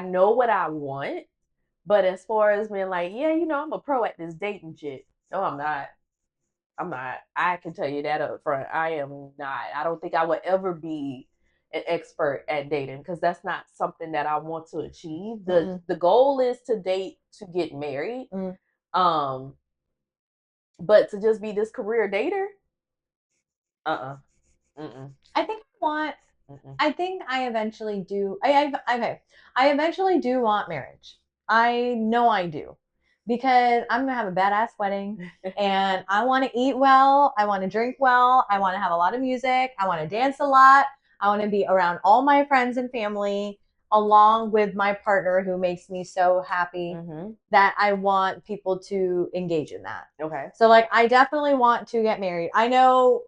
know what I want, but as far as being like, yeah, I'm a pro at this dating shit. No, I'm not. I'm not. I can tell you that up front. I am not. I don't think I would ever be an expert at dating because that's not something that I want to achieve. The goal is to date to get married. Um, but to just be this career dater, I think I think I eventually do. I eventually do want marriage. I know I do, because I'm gonna have a badass wedding, and I want to eat well. I want to drink well. I want to have a lot of music. I want to dance a lot. I want to be around all my friends and family, along with my partner who makes me so happy that I want people to engage in that. Okay. So, like, I definitely want to get married. I know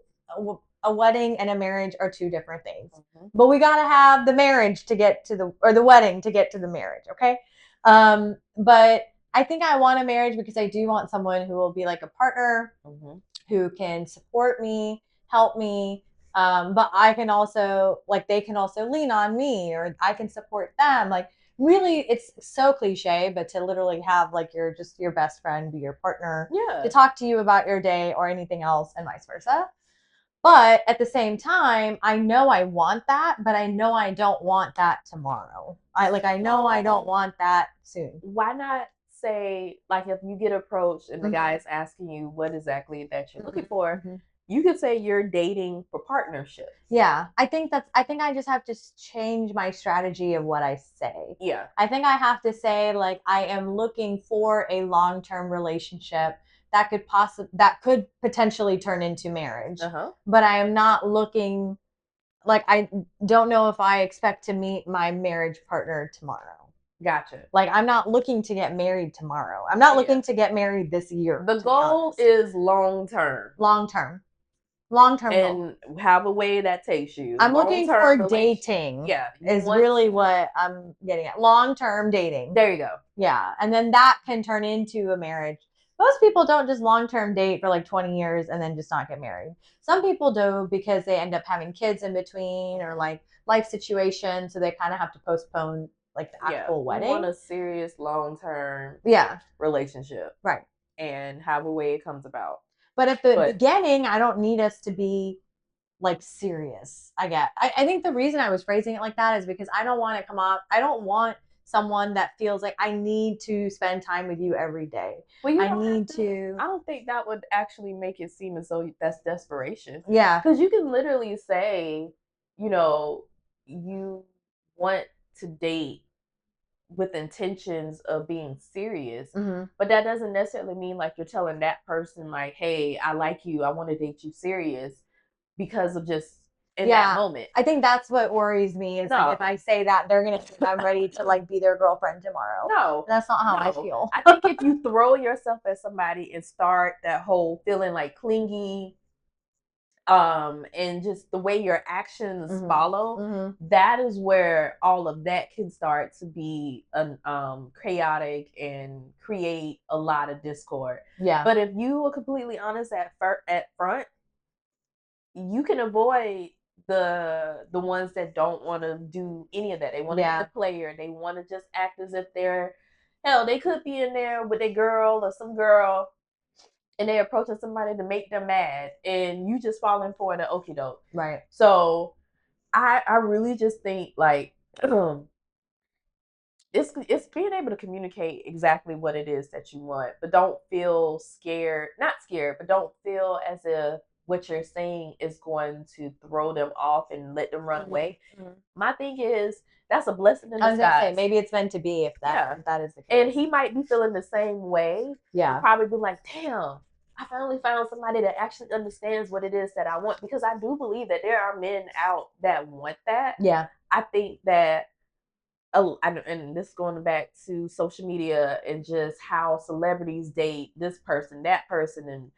a wedding and a marriage are two different things. But we got to have the marriage to get to the wedding to get to the marriage, okay? But I think I want a marriage because I do want someone who will be like a partner, who can support me, help me. But I can also, like, they can also lean on me, or I can support them. Like, really, it's so cliche, but to literally have like your best friend be your partner, to talk to you about your day or anything else, and vice versa. But at the same time, I know I want that, but I know I don't want that tomorrow. I know I don't want that soon. Why not say, like, if you get approached and the guy is asking you what exactly that you're looking for, you could say you're dating for partnership. Yeah, I think I just have to change my strategy of what I say. Yeah. I think I have to say, like, I am looking for a long-term relationship that could potentially turn into marriage. But I am not looking, like, I don't know if I expect to meet my marriage partner tomorrow. Gotcha. Like, I'm not looking to get married tomorrow. I'm not looking to get married this year. The goal is long term. Long term. Long term and goal. However way that takes you. I'm looking for dating. Yeah. Is really what I'm getting at. Long term dating. There you go. Yeah. And then that can turn into a marriage. Most people don't just long term date for like 20 years and then just not get married. Some people do because they end up having kids in between, or like life situations, so they kind of have to postpone like the actual wedding. You want a serious long term relationship. Right. And however way it comes about. But at the beginning, I don't need us to be like serious. I think the reason I was phrasing it like that is because I don't want to come off, I don't want someone that feels like I need to spend time with you every day. Well, I don't think that would actually make it seem as though that's desperation. Yeah. Because you can literally say, you want to date with intentions of being serious, but that doesn't necessarily mean like you're telling that person like, hey, I like you, I want to date you serious, because of just in that Yeah. moment. I think that's what worries me is like No, if I say that, they're gonna think I'm ready to like be their girlfriend tomorrow. no, And that's not how I no. feel. I think if you throw yourself at somebody and start that whole feeling like clingy, and just the way your actions follow, that is where all of that can start to be chaotic and create a lot of discord. Yeah. But if you are completely honest at front, you can avoid the ones that don't want to do any of that. They want to be the player. They want to just act as if they're, hell, they could be in there with a girl or some girl, and they approaching somebody to make them mad, and you just falling for the okie doke. Right. So I really just think like it's being able to communicate exactly what it is that you want, but don't feel scared, not scared, but don't feel as if what you're saying is going to throw them off and let them run away. My thing is that's a blessing in disguise. I was gonna say maybe it's meant to be if that is the case. And he might be feeling the same way. Yeah. Probably be like, damn, I finally found somebody that actually understands what it is that I want, because I do believe that there are men out that want that. Yeah. I think that, and this going back to social media and just how celebrities date this person, that person, and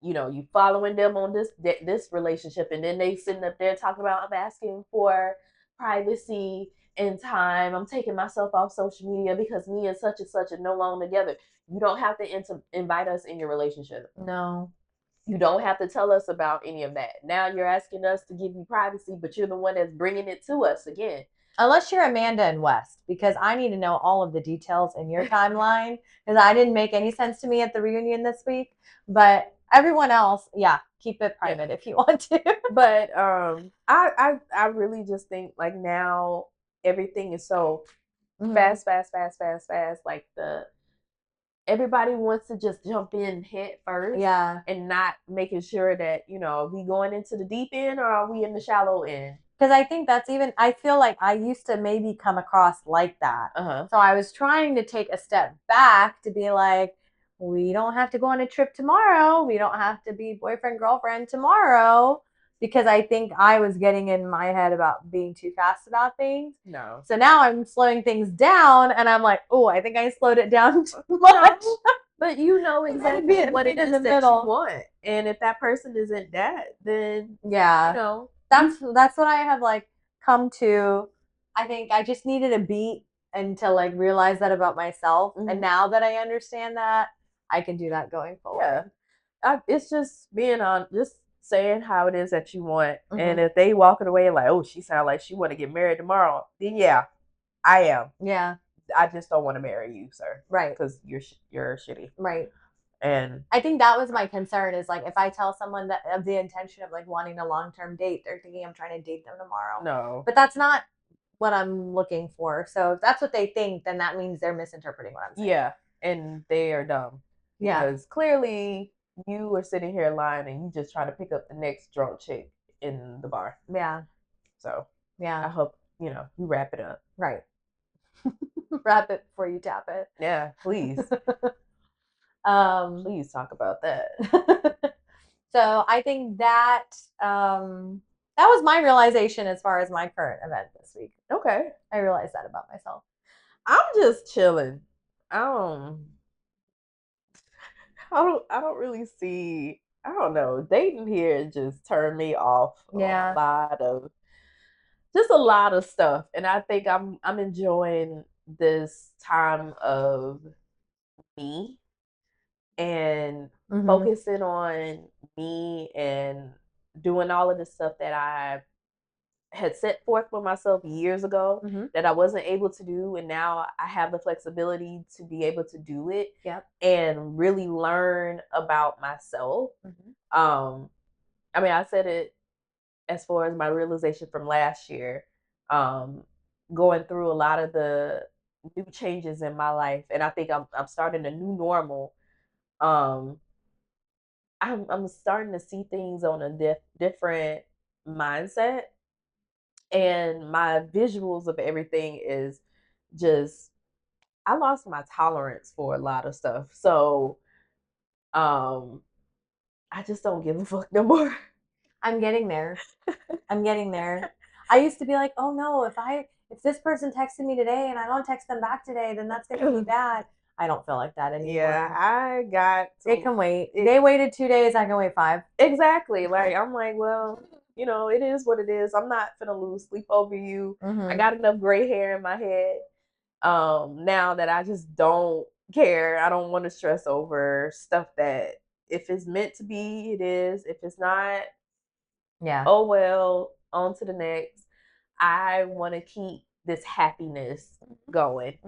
you following them on this relationship, and then they sitting up there talking about, I'm asking for privacy and time. I'm taking myself off social media because me and such are no longer together. You don't have to invite us in your relationship. No. You don't have to tell us about any of that. Now you're asking us to give you privacy, but you're the one that's bringing it to us again. Unless you're Amanda and West, because I need to know all of the details in your timeline, because I didn't make any sense to me at the reunion this week. But everyone else, yeah, keep it private if you want to. But I really just think like now everything is so fast. Like everybody wants to just jump in head first, and not making sure that are we going into the deep end or are we in the shallow end? Because I think I feel like I used to maybe come across like that. So I was trying to take a step back to be like, we don't have to go on a trip tomorrow. We don't have to be boyfriend, girlfriend tomorrow. Because I think I was getting in my head about being too fast about things. No. So now I'm slowing things down, and I'm like, oh, I think I slowed it down too much. But you know exactly what it is that you want. And if that person isn't that, then that's what I have like come to. I think I just needed a beat and to like realize that about myself. And now that I understand that, I can do that going forward. Yeah. It's just being on, just saying how it is that you want. And if they walking away like, oh, she sounds like she want to get married tomorrow, then yeah, I am. Yeah. I just don't want to marry you, sir. Right. Because you're shitty. Right. And I think that was my concern is like if I tell someone that of the intention of like wanting a long-term date, they're thinking I'm trying to date them tomorrow. No. But that's not what I'm looking for. So if that's what they think, then that means they're misinterpreting what I'm saying. Yeah. And they are dumb. Yeah. Because clearly you are sitting here lying and you just trying to pick up the next drunk chick in the bar. Yeah. So yeah. I hope, you wrap it up. Right. Wrap it before you tap it. Yeah, please. Please talk about that. So I think that that was my realization as far as my current event this week. Okay. I realized that about myself. I'm just chilling. I don't really see, I don't know, dating here just turned me off a lot of stuff. And I think I'm enjoying this time of me and focusing on me and doing all of the stuff that I had set forth for myself years ago that I wasn't able to do, and now I have the flexibility to be able to do it and really learn about myself. I mean, I said it as far as my realization from last year, going through a lot of the new changes in my life, and I think I'm starting a new normal. I'm starting to see things on a different mindset, and my visuals of everything is just, I lost my tolerance for a lot of stuff. So I just don't give a fuck no more. I'm getting there. I'm getting there. I used to be like, oh no, if this person texted me today and I don't text them back today, then that's gonna be bad. I don't feel like that anymore. Yeah, I got it can wait. They waited 2 days, I can wait 5. Exactly. Like I'm like, well, you know, it is what it is. I'm not gonna lose sleep over you. I got enough gray hair in my head. Now that I just don't care. I don't want to stress over stuff that if it's meant to be, it is. If it's not, Yeah. oh well, on to the next. I want to keep this happiness going.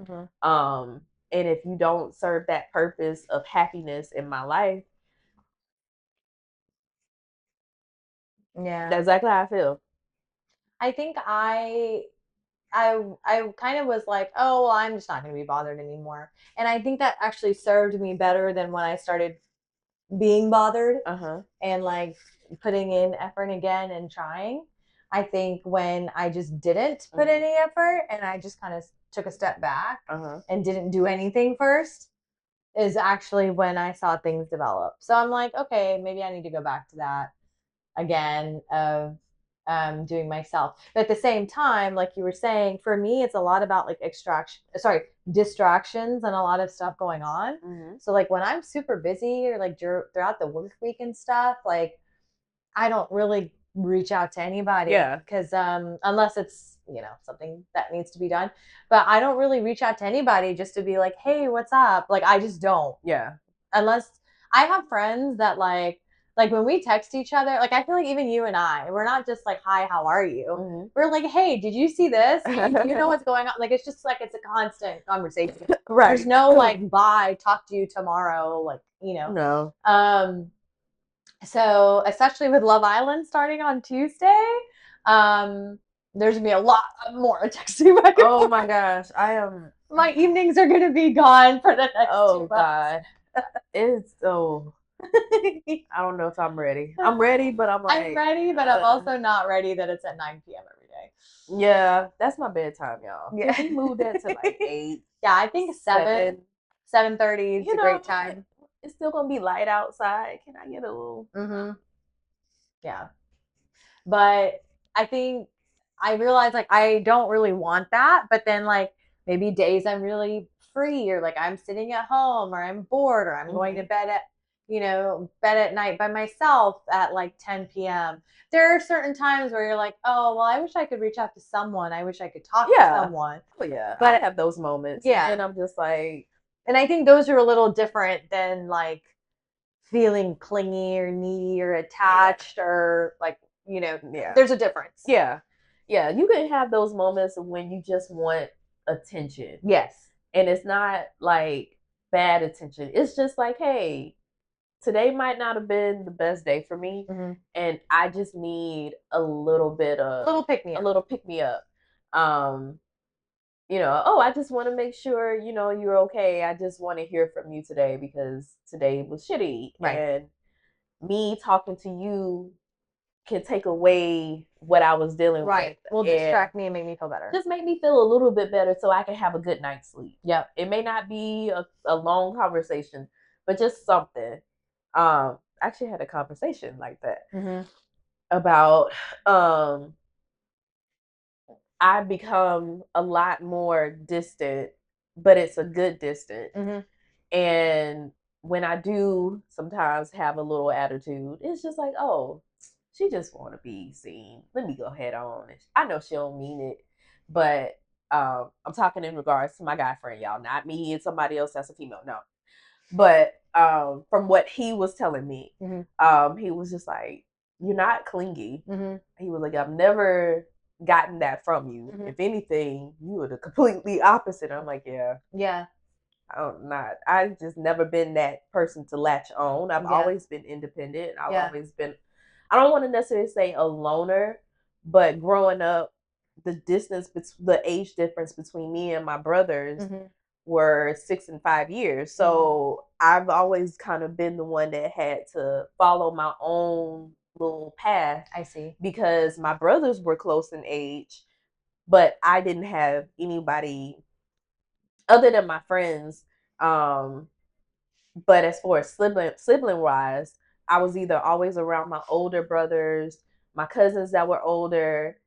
And if you don't serve that purpose of happiness in my life, Yeah. that's exactly how I feel. I think I kind of was like, oh well, I'm just not going to be bothered anymore. And I think that actually served me better than when I started being bothered and like putting in effort again and trying. I think when I just didn't put any effort and I just kind of took a step back and didn't do anything first is actually when I saw things develop. So I'm like, okay, maybe I need to go back to that again of doing myself. But at the same time, like you were saying, for me, it's a lot about like distractions and a lot of stuff going on. So like when I'm super busy or like throughout the work week and stuff, like I don't really reach out to anybody. Yeah. Because unless it's, you know, something that needs to be done. But I don't really reach out to anybody just to be like, hey, what's up? Like I just don't. Yeah. Unless I have friends that like when we text each other, like I feel like even you and I, we're not just like, hi, how are you? We're like, hey, did you see this? Hey, do you know what's going on? Like it's just like it's a constant conversation. Right. There's no like bye, talk to you tomorrow, like, you know. No. So especially with Love Island starting on Tuesday, there's gonna be a lot more texting back and Oh forth. my gosh, I am. My evenings are gonna be gone for the next 2 months. God, it's so. I don't know if I'm ready. I'm ready, but I'm like. I'm ready, but I'm also not ready that it's at 9 p.m. every day. Yeah, that's my bedtime, y'all. Yeah. Can we move that to like 8? Yeah, I think 7:30 is a great time. It's still gonna be light outside. Can I get a little? Yeah, but I think I realized like I don't really want that, but then like maybe days I'm really free or like I'm sitting at home or I'm bored or I'm going to bed at night by myself at like 10 p.m. There are certain times where you're like, oh, well, I wish I could reach out to someone. I wish I could talk to someone. Oh yeah, but I have those moments. Yeah. And I'm just like, and I think those are a little different than like feeling clingy or needy or attached or like, there's a difference. Yeah. You can have those moments when you just want attention. Yes. And it's not like bad attention. It's just like, hey, today might not have been the best day for me, and I just need a little bit of a little pick me up. I just want to make sure you're okay. I just want to hear from you today because today was shitty, and me talking to you can take away what I was dealing with. Will distract me and make me feel better. Just make me feel a little bit better so I can have a good night's sleep. Yep. It may not be a long conversation, but just something. I actually had a conversation like that about I become a lot more distant, but it's a good distance. And when I do sometimes have a little attitude, it's just like, oh, she just want to be seen. Let me go head on. I know she don't mean it, but I'm talking in regards to my guy friend, y'all, not me and somebody else that's a female. No, but from what he was telling me, he was just like, you're not clingy. He was like, I've never gotten that from you. If anything, you were the completely opposite. I'm like, yeah. I've just never been that person to latch on. I've always been independent. I've always been, I don't want to necessarily say a loner, but growing up, the age difference between me and my brothers were 6 and 5 years. So I've always kind of been the one that had to follow my own little path. I see. Because my brothers were close in age, but I didn't have anybody other than my friends. But as far as sibling wise, I was either always around my older brothers my cousins that were older.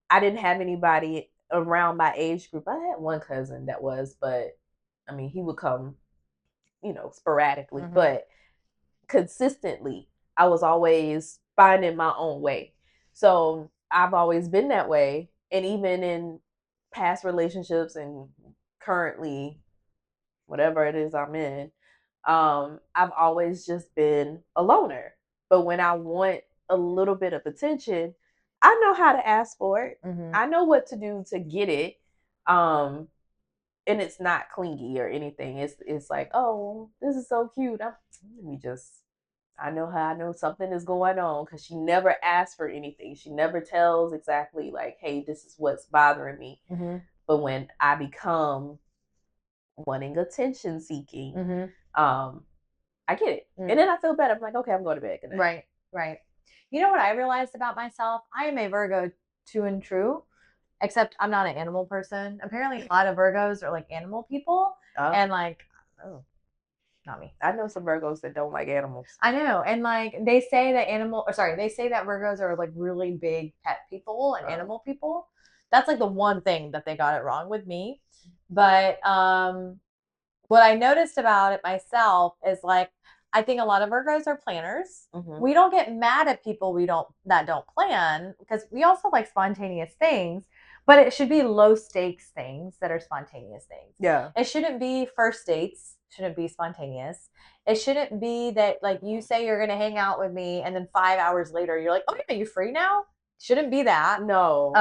I didn't have anybody around my age group. I had one cousin that was, but I mean, he would come, sporadically, but consistently, I was always finding my own way. So I've always been that way. And even in past relationships and currently, whatever it is I'm in, I've always just been a loner. But when I want a little bit of attention, I know how to ask for it. I know what to do to get it. And it's not clingy or anything. It's like, oh, this is so cute. I know how I know something is going on, because she never asks for anything. She never tells exactly like, hey, this is what's bothering me. But when I become wanting attention seeking, I get it. And then I feel better. I'm like, okay, I'm going to bed. Good night. Right. You know what I realized about myself? I am a Virgo true and true, except I'm not an animal person. Apparently, a lot of Virgos are like animal people, and like, oh, not me. I know some Virgos that don't like animals. I know, and like they say that Virgos are like really big pet people and animal people. That's like the one thing that they got it wrong with me. But what I noticed about it myself is like, I think a lot of Virgos are planners. We don't get mad at people that don't plan, because we also like spontaneous things, but it should be low stakes things that are spontaneous things. Yeah. It shouldn't be first dates, shouldn't be spontaneous. It shouldn't be that like you say you're going to hang out with me and then 5 hours later you're like, "Oh, yeah, you free now?" Shouldn't be that. No.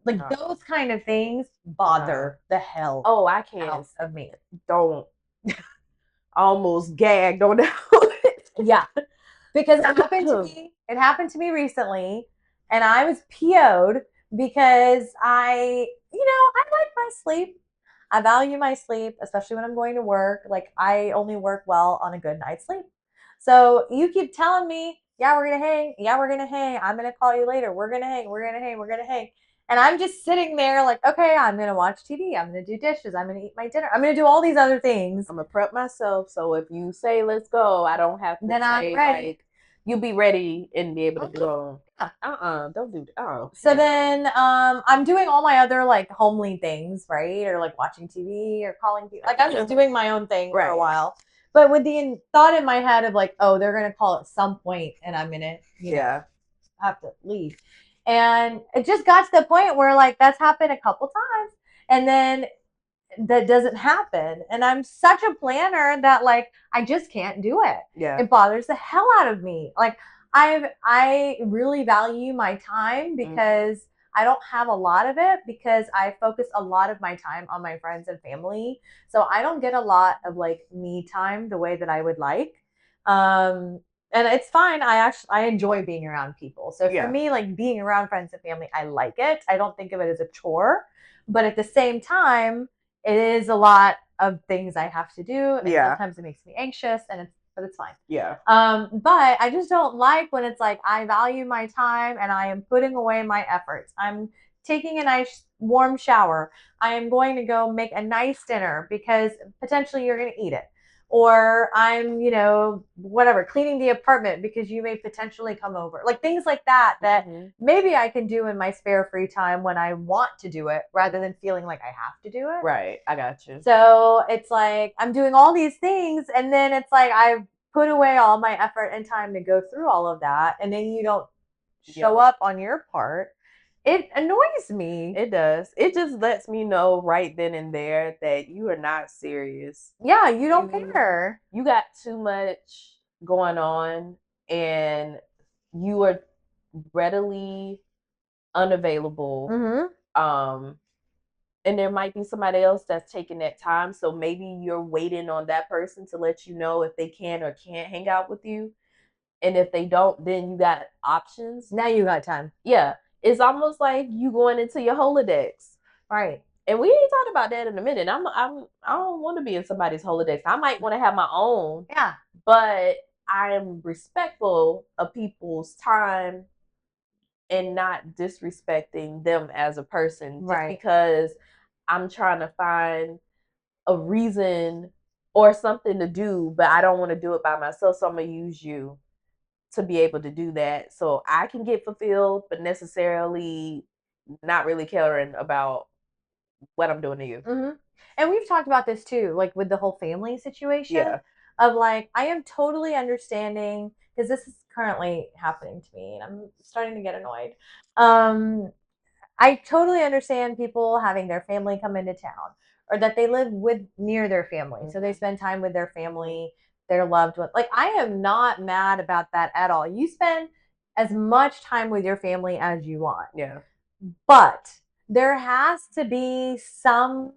Those kind of things bother the hell I can't out of me. Don't. Almost gagged on that. Yeah. Because it happened to me recently, and I was PO'd because I like my sleep. I value my sleep, especially when I'm going to work. Like, I only work well on a good night's sleep. So you keep telling me, yeah, we're going to hang. Yeah, we're going to hang. I'm going to call you later. We're going to hang. We're going to hang. We're going to hang. And I'm just sitting there like, okay, I'm going to watch TV. I'm going to do dishes. I'm going to eat my dinner. I'm going to do all these other things. I'm going to prep myself. So if you say, let's go, I don't have to then I'm ready. Like, you'll be ready and be able to go. Don't do that. So then I'm doing all my other like homely things, right? Or like watching TV or calling people. Like, I'm just doing my own thing for a while. But with the thought in my head of like, oh, they're going to call at some point and I'm going to, have to leave. And it just got to the point where like that's happened a couple times. And then that doesn't happen. And I'm such a planner that like I just can't do it. Yeah. It bothers the hell out of me. Like, I really value my time because I don't have a lot of it, because I focus a lot of my time on my friends and family. So I don't get a lot of like me time the way that I would like. And it's fine. I enjoy being around people. So for me, like being around friends and family, I like it. I don't think of it as a chore, but at the same time, it is a lot of things I have to do. And sometimes it makes me anxious, but it's fine. Yeah. But I just don't like when it's like, I value my time and I am putting away my efforts. I'm taking a nice warm shower. I am going to go make a nice dinner because potentially you're going to eat it. Or I'm, whatever, cleaning the apartment because you may potentially come over. Like things like that maybe I can do in my spare free time when I want to do it, rather than feeling like I have to do it. Right. I got you. So it's like I'm doing all these things, and then it's like I've put away all my effort and time to go through all of that, and then you don't show up on your part. It annoys me. It does. It just lets me know right then and there that you are not serious. Yeah, you don't care. You got too much going on, and you are readily unavailable. And there might be somebody else that's taking that time. So maybe you're waiting on that person to let you know if they can or can't hang out with you. And if they don't, then you got options. Now you got time. Yeah. It's almost like you going into your Holodex. Right. And we ain't talking about that in a minute. I don't want to be in somebody's Holodex. I might want to have my own. Yeah. But I'm respectful of people's time and not disrespecting them as a person just because I'm trying to find a reason or something to do, but I don't want to do it by myself. So I'm going to use you to be able to do that so I can get fulfilled, but necessarily not really caring about what I'm doing to you. Mm-hmm. And we've talked about this too, like with the whole family situation Yeah. of like, I am totally understanding because this is currently happening to me and I'm starting to get annoyed. I totally understand people having their family come into town or that they live with near their family. So they spend time with their family, their loved one. Like I am not mad about that at all. You spend as much time with your family as you want. Yeah. But there has to be some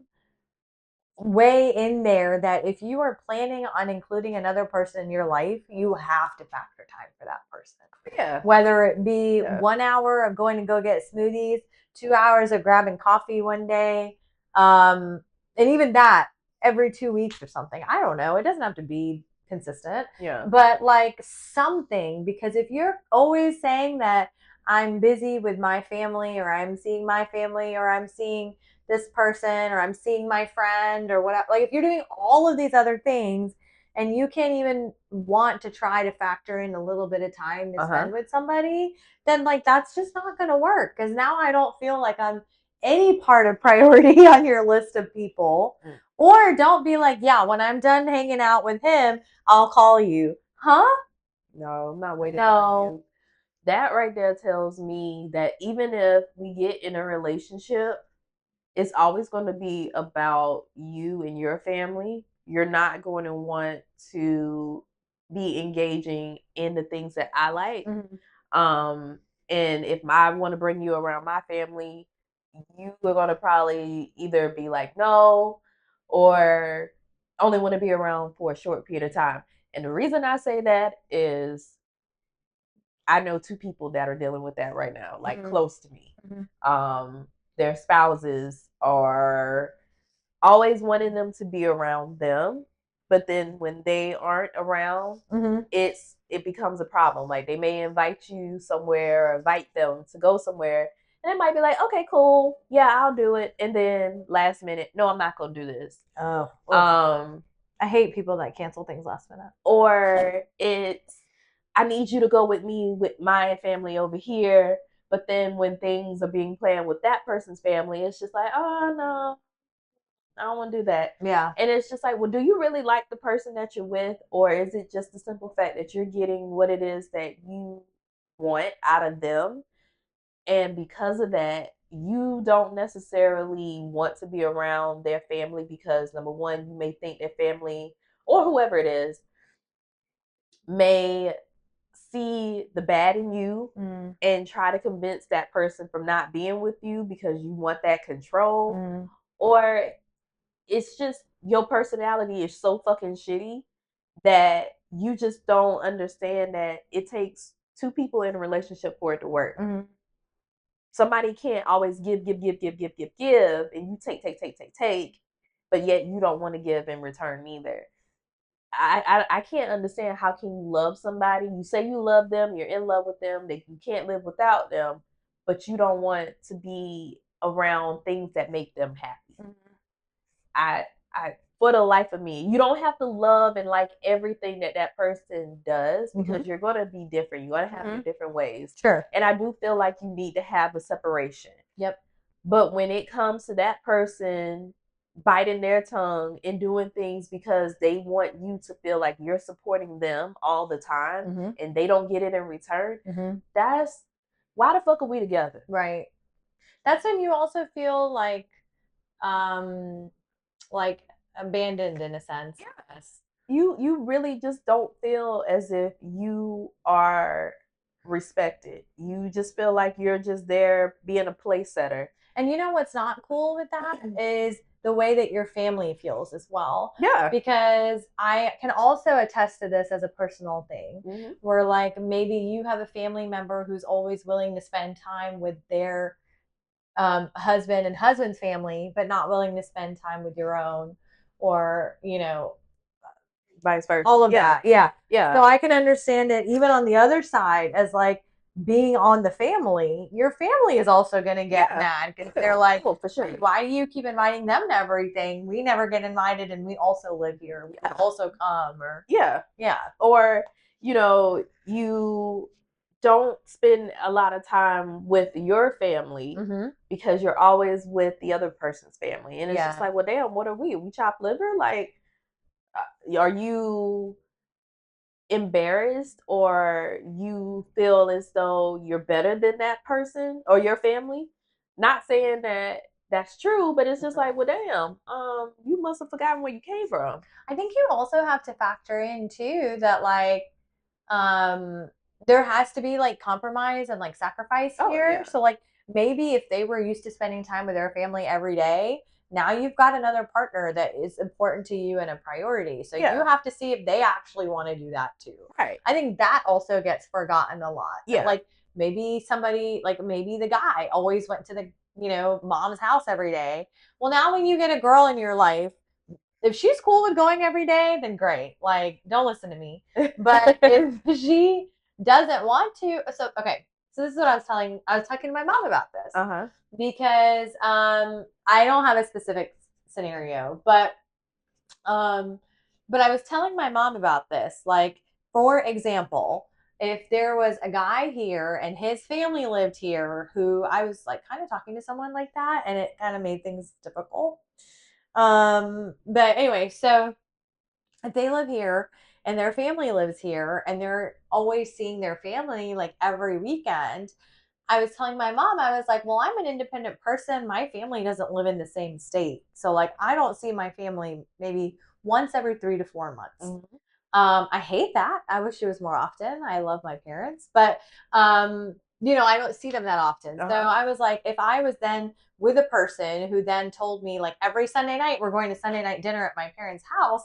way in there that if you are planning on including another person in your life, you have to factor time for that person. Yeah. Whether it be 1 hour of going to go get smoothies, 2 hours of grabbing coffee one day, and even that every 2 weeks or something. I don't know. It doesn't have to be consistent. Yeah. But like something, because if you're always saying that I'm busy with my family or I'm seeing my family or I'm seeing this person or I'm seeing my friend or whatever, like if you're doing all of these other things and you can't even want to try to factor in a little bit of time to spend with somebody, then like that's just not going to work because now I don't feel like I'm any part of priority on your list of people. Or don't be like, yeah, when I'm done hanging out with him, I'll call you. Huh? No, I'm not waiting on No. you. That right there tells me that even if we get in a relationship, it's always going to be about you and your family. You're not going to want to be engaging in the things that I like. And if I want to bring you around my family, you are going to probably either be like, no, or only want to be around for a short period of time. And the reason I say that is I know two people that are dealing with that right now, like close to me. Their spouses are always wanting them to be around them, but then when they aren't around, it becomes a problem. Like they may invite you somewhere, or invite them to go somewhere, and it might be like, okay, cool, yeah, I'll do it, and then last minute, no, I'm not gonna do this. Oh, I hate people that cancel things last minute. Or it's I need you to go with me with my family over here. But then when things are being planned with that person's family, it's just like, oh no, I don't want to do that. Yeah. And it's just like, well, do you really like the person that you're with? Or is it just the simple fact that you're getting what it is that you want out of them? And because of that, you don't necessarily want to be around their family because number one, you may think their family or whoever it is may see the bad in you and try to convince that person from not being with you because you want that control. Or it's just your personality is so fucking shitty that you just don't understand that it takes two people in a relationship for it to work. Somebody can't always give, and you take, but yet you don't want to give in return either. I can't understand how can you love somebody. You say you love them, you're in love with them, that you can't live without them, but you don't want to be around things that make them happy. I for the life of me, you don't have to love and like everything that that person does because you're going to be different. You're going to have your different ways. Sure. And I do feel like you need to have a separation. Yep. But when it comes to that person biting their tongue and doing things because they want you to feel like you're supporting them all the time and they don't get it in return, that's why the fuck are we together? Right. That's when you also feel like abandoned in a sense. Yes. You really just don't feel as if you are respected. You just feel like you're just there being a place setter. And you know what's not cool with that is the way that your family feels as well. Yeah. Because I can also attest to this as a personal thing where like maybe you have a family member who's always willing to spend time with their husband and husband's family, but not willing to spend time with your own, or vice versa. All of that. Yeah. Yeah. So I can understand it even on the other side as like being on the family, your family is also going to get mad because they're like, oh, for sure. Why do you keep inviting them to everything? We never get invited and we also live here. We can also come. Or yeah. Or, you don't spend a lot of time with your family because you're always with the other person's family. And it's just like, well, damn, what are we? We chop liver? Like, are you embarrassed or you feel as though you're better than that person or your family? Not saying that that's true, but it's just like, well, damn, you must have forgotten where you came from. I think you also have to factor in too that like um there has to be like compromise and like sacrifice here. Yeah. So like maybe if they were used to spending time with their family every day, now you've got another partner that is important to you and a priority. So you have to see if they actually want to do that too. Right. I think that also gets forgotten a lot. Yeah. Like maybe somebody, like maybe the guy always went to the, mom's house every day. Well, now when you get a girl in your life, if she's cool with going every day, then great. Like, don't listen to me. But if she doesn't want to, so okay. So this is what I was talking to my mom about this. Because I don't have a specific scenario, but I was telling my mom about this. Like, for example, if there was a guy here and his family lived here who I was like kind of talking to someone like that, and it kind of made things difficult. But anyway, so if they live here and their family lives here and they're always seeing their family like every weekend, I was telling my mom, I was like, well, I'm an independent person. My family doesn't live in the same state. So, like, I don't see my family maybe once every 3 to 4 months. I hate that. I wish it was more often. I love my parents, but, I don't see them that often. So I was like, if I was then with a person who then told me, like, every Sunday night, we're going to Sunday night dinner at my parents' house,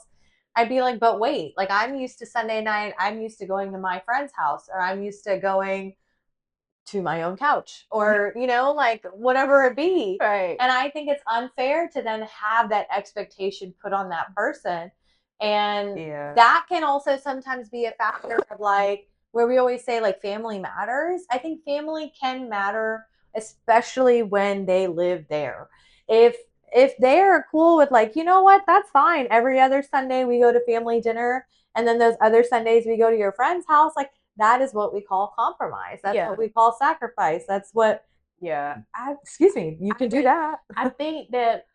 I'd be like, but wait, like, I'm used to Sunday night. I'm used to going to my friend's house, or I'm used to going to my own couch, or like whatever it be. Right. And I think it's unfair to then have that expectation put on that person. And that can also sometimes be a factor of like where we always say like family matters. I think family can matter, especially when they live there. If they're cool with like, you know what, that's fine, every other Sunday we go to family dinner, and then those other Sundays we go to your friend's house, like that is what we call compromise. That's what we call sacrifice. That's what, excuse me, you can do that. I think that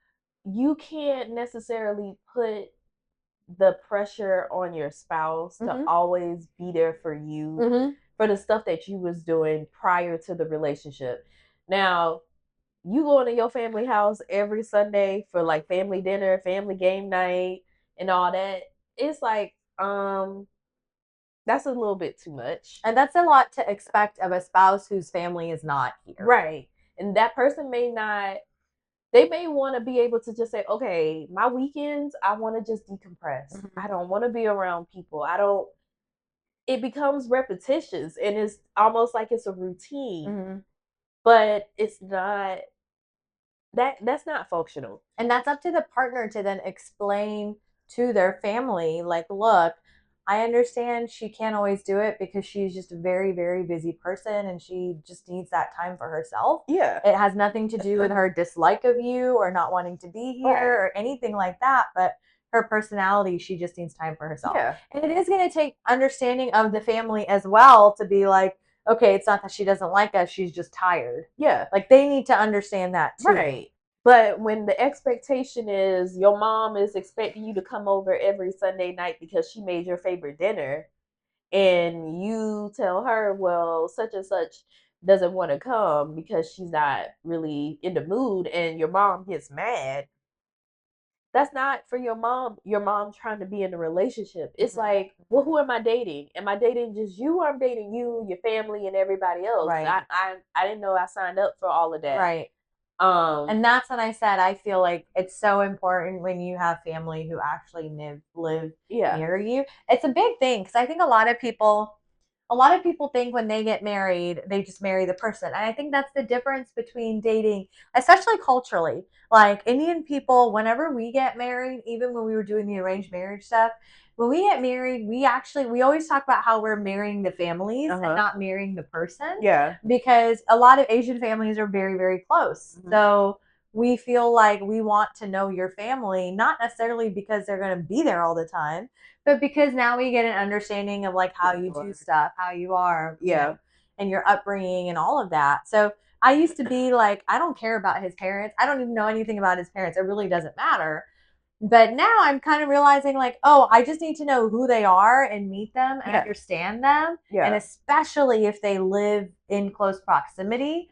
you can't necessarily put the pressure on your spouse to always be there for you for the stuff that you was doing prior to the relationship. Now, you going to your family house every Sunday for like family dinner, family game night, and all that. It's like, that's a little bit too much. And that's a lot to expect of a spouse whose family is not here. Right. And that person may not, they may want to be able to just say, okay, my weekends, I want to just decompress. I don't want to be around people. It becomes repetitious and it's almost like it's a routine, but it's not, that's not functional. And that's up to the partner to then explain to their family, like, look, I understand she can't always do it because she's just a very, very busy person and she just needs that time for herself. Yeah. It has nothing to do with her dislike of you or not wanting to be here or anything like that, but her personality, she just needs time for herself. Yeah. And it is going to take understanding of the family as well to be like, okay, it's not that she doesn't like us, she's just tired. Yeah. Like they need to understand that too. Right. But when the expectation is your mom is expecting you to come over every Sunday night because she made your favorite dinner, and you tell her, well, such and such doesn't want to come because she's not really in the mood, and your mom gets mad, that's not for your mom. Your mom trying to be in a relationship. It's like, well, who am I dating? Am I dating just you, or I'm dating you, your family, and everybody else? Right. I didn't know I signed up for all of that. Right. And that's when I said I feel like it's so important when you have family who actually live near you. It's a big thing because I think a lot of people a lot of people think when they get married, they just marry the person. And I think that's the difference between dating, especially culturally. Like Indian people, whenever we get married, even when we were doing the arranged marriage stuff, when we get married, we always talk about how we're marrying the families and not marrying the person. Yeah. Because a lot of Asian families are very, very close. Mhm. So we feel like we want to know your family, not necessarily because they're going to be there all the time, but because now we get an understanding of like how you do stuff, how you are, you know, and your upbringing and all of that. So I used to be like, I don't care about his parents. I don't even know anything about his parents. It really doesn't matter. But now I'm kind of realizing like, oh, I just need to know who they are and meet them and understand them. And especially if they live in close proximity,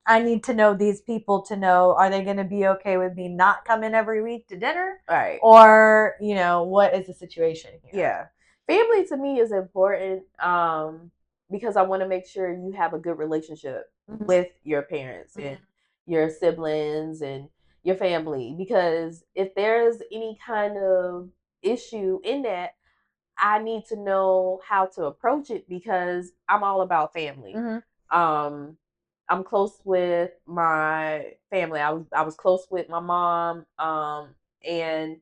I need to know these people to know, are they going to be okay with me not coming every week to dinner? Right. Or, you know, what is the situation here? Yeah. Family to me is important because I want to make sure you have a good relationship with your parents and your siblings and your family. Because if there's any kind of issue in that, I need to know how to approach it because I'm all about family. Um, I'm close with my family. I was close with my mom, and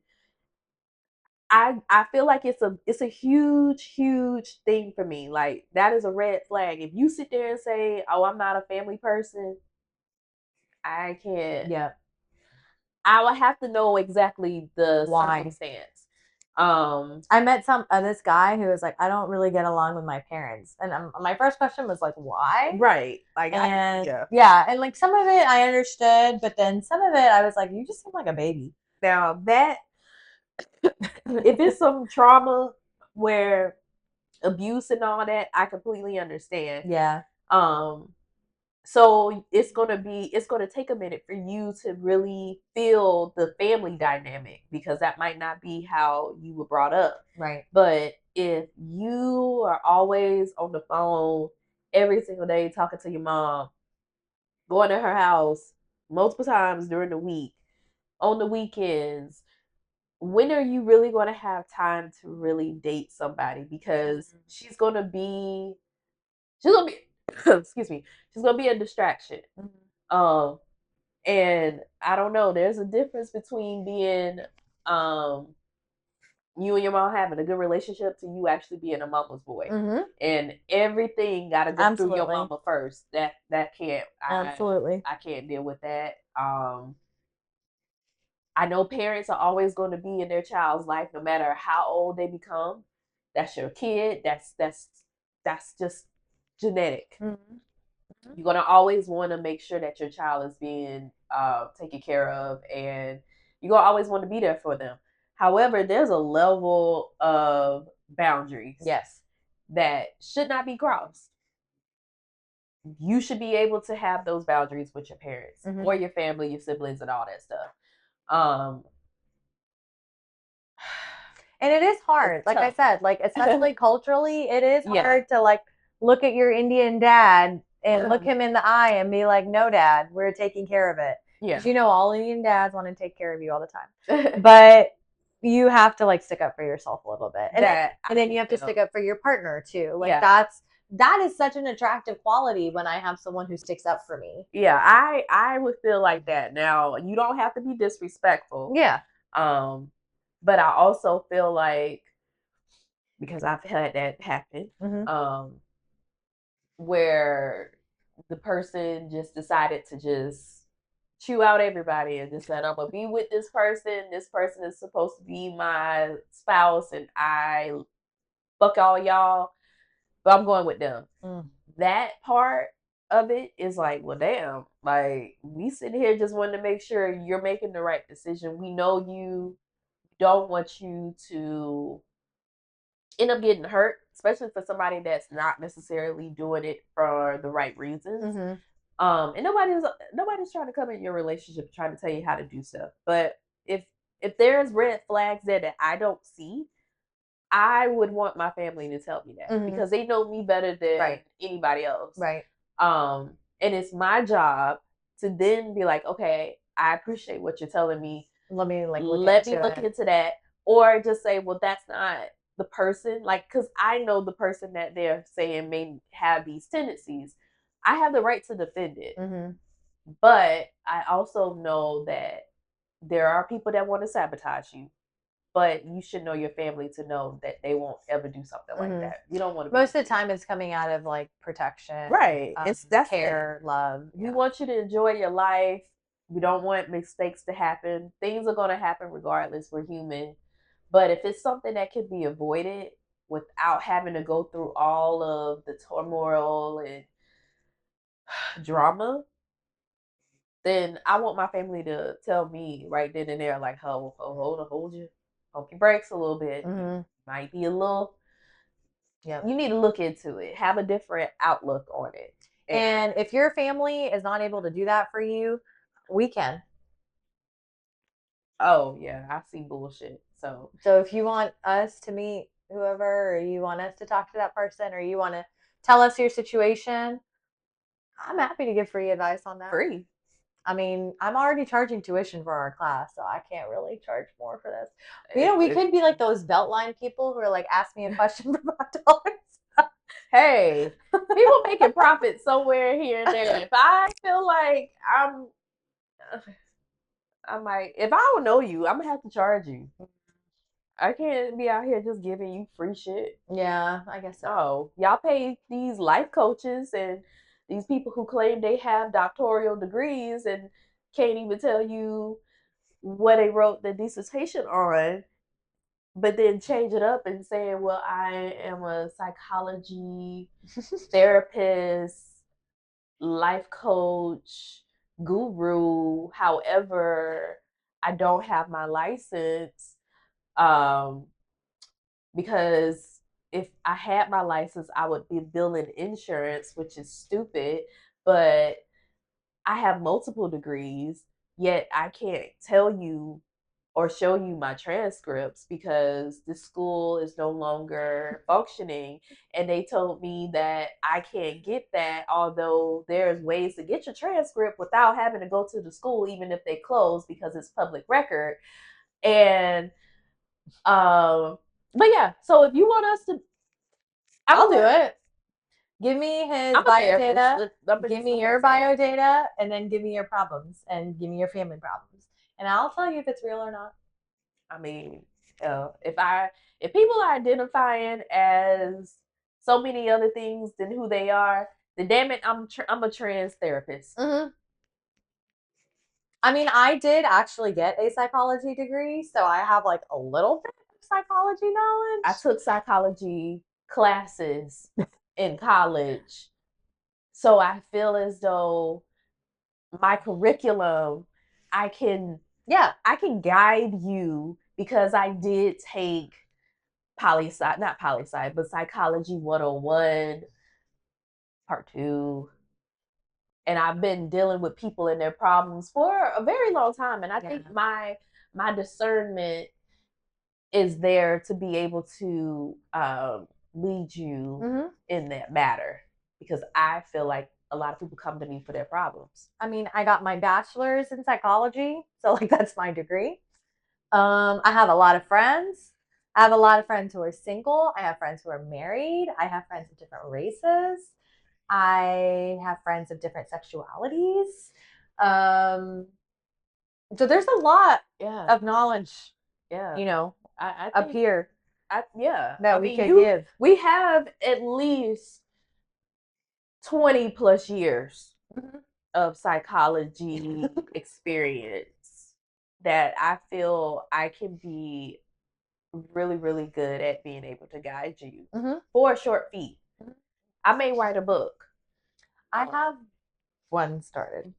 I feel like it's a huge thing for me. Like that is a red flag. If you sit there and say, "Oh, I'm not a family person," I can't. Yeah. I would have to know exactly the Why? circumstance. I met this guy who was like, I don't really get along with my parents, and my first question was like, why? Right. Like, and and like some of it I understood, but then some of it I was like, you just seem like a baby. Now that if it's some trauma where abuse and all that, I completely understand. Yeah. So it's gonna take a minute for you to really feel the family dynamic because that might not be how you were brought up. Right. But if you are always on the phone every single day talking to your mom, going to her house multiple times during the week, on the weekends, when are you really going to have time to really date somebody? Because she's going to be excuse me, she's gonna be a distraction. And I don't know, there's a difference between being you and your mom having a good relationship to you actually being a mama's boy. And everything gotta go through your mama first. That can't I can't deal with that. I know parents are always going to be in their child's life no matter how old they become. That's your kid. That's just genetic. You're gonna always want to make sure that your child is being taken care of, and you're gonna always want to be there for them. However, there's a level of boundaries, that should not be crossed. You should be able to have those boundaries with your parents or your family, your siblings, and all that stuff. And it is hard, like I said, like especially culturally, it is hard to like look at your Indian dad and look him in the eye and be like, no, dad, we're taking care of it. Because you know, all Indian dads want to take care of you all the time. But you have to like stick up for yourself a little bit. And then you have to stick up for your partner too. Like that is such an attractive quality when I have someone who sticks up for me. Yeah, I would feel like that. Now, you don't have to be disrespectful. Yeah. But I also feel like because I've had that happen, where the person just decided to just chew out everybody and just said, I'm gonna be with this person. This person is supposed to be my spouse, and I fuck all y'all, but I'm going with them. That part of it is like, well, damn, like we sitting here just wanting to make sure you're making the right decision. We know you don't want you to end up getting hurt, especially for somebody that's not necessarily doing it for the right reasons. And nobody's trying to come in your relationship trying to tell you how to do stuff. But if there's red flags there that I don't see, I would want my family to tell me that because they know me better than anybody else. Right. And it's my job to then be like, okay, I appreciate what you're telling me. Let me look look into that. Or just say, well, that's not the person, like, because I know the person that they're saying may have these tendencies, I have the right to defend it. Mm-hmm. But I also know that there are people that want to sabotage you, but you should know your family to know that they won't ever do something like Mm-hmm. that. You don't want to Most of the time it's coming out of like protection, right. It's that's it. care, love. We want you to enjoy your life. We don't want mistakes to happen. Things are going to happen regardless. We're human. But if it's something that can be avoided without having to go through all of the turmoil and drama, then I want my family to tell me right then and there, like, oh, hold your, pump your brakes a little bit. Mm-hmm. Might be a little. Yep. You need to look into it. Have a different outlook on it. And if your family is not able to do that for you, we can. Oh yeah, I see bullshit. So if you want us to meet whoever, or you want us to talk to that person, or you want to tell us your situation, I'm happy to give free advice on that. free. I mean, I'm already charging tuition for our class, so I can't really charge more for this. You know, we could be like those Beltline people who are like, ask me a question for $5. Hey, people making profit somewhere here and there. If I feel like I might, if I don't know you, I'm gonna have to charge you. I can't be out here just giving you free shit. Yeah, I guess so. Oh, y'all pay these life coaches and these people who claim they have doctoral degrees and can't even tell you what they wrote the dissertation on, but then change it up and saying, well, I am a psychology therapist, life coach, guru. However, I don't have my license um, because if I had my license, I would be billing insurance, which is stupid. But I have multiple degrees, yet I can't tell you or show you my transcripts because the school is no longer functioning. And they told me that I can't get that, although there's ways to get your transcript without having to go to the school, even if they close because it's public record. And but yeah, so if you want us to, I'll do it. Give me his I'm a bio therapist. data, give me your bio data, and then give me your problems and give me your family problems. And I'll tell you if it's real or not. I mean, if people are identifying as so many other things than who they are, then damn it, I'm a trans therapist. Mm-hmm. I mean, I did actually get a psychology degree, so I have like a little bit of psychology knowledge. I took psychology classes in college, so I feel as though my curriculum, I can guide you because I did take not poli sci, but psychology 101, part 2. And I've been dealing with people and their problems for a very long time. And I think my discernment is there to be able to lead you in that matter because I feel like a lot of people come to me for their problems. I mean, I got my bachelor's in psychology, so like that's my degree. I have a lot of friends. I have a lot of friends who are single. I have friends who are married. I have friends of different races. I have friends of different sexualities. So there's a lot of knowledge, you know, I up here that we could give. We have at least 20 plus years of psychology experience that I feel I can be really, really good at being able to guide you for a short fee. I may write a book. I have one started,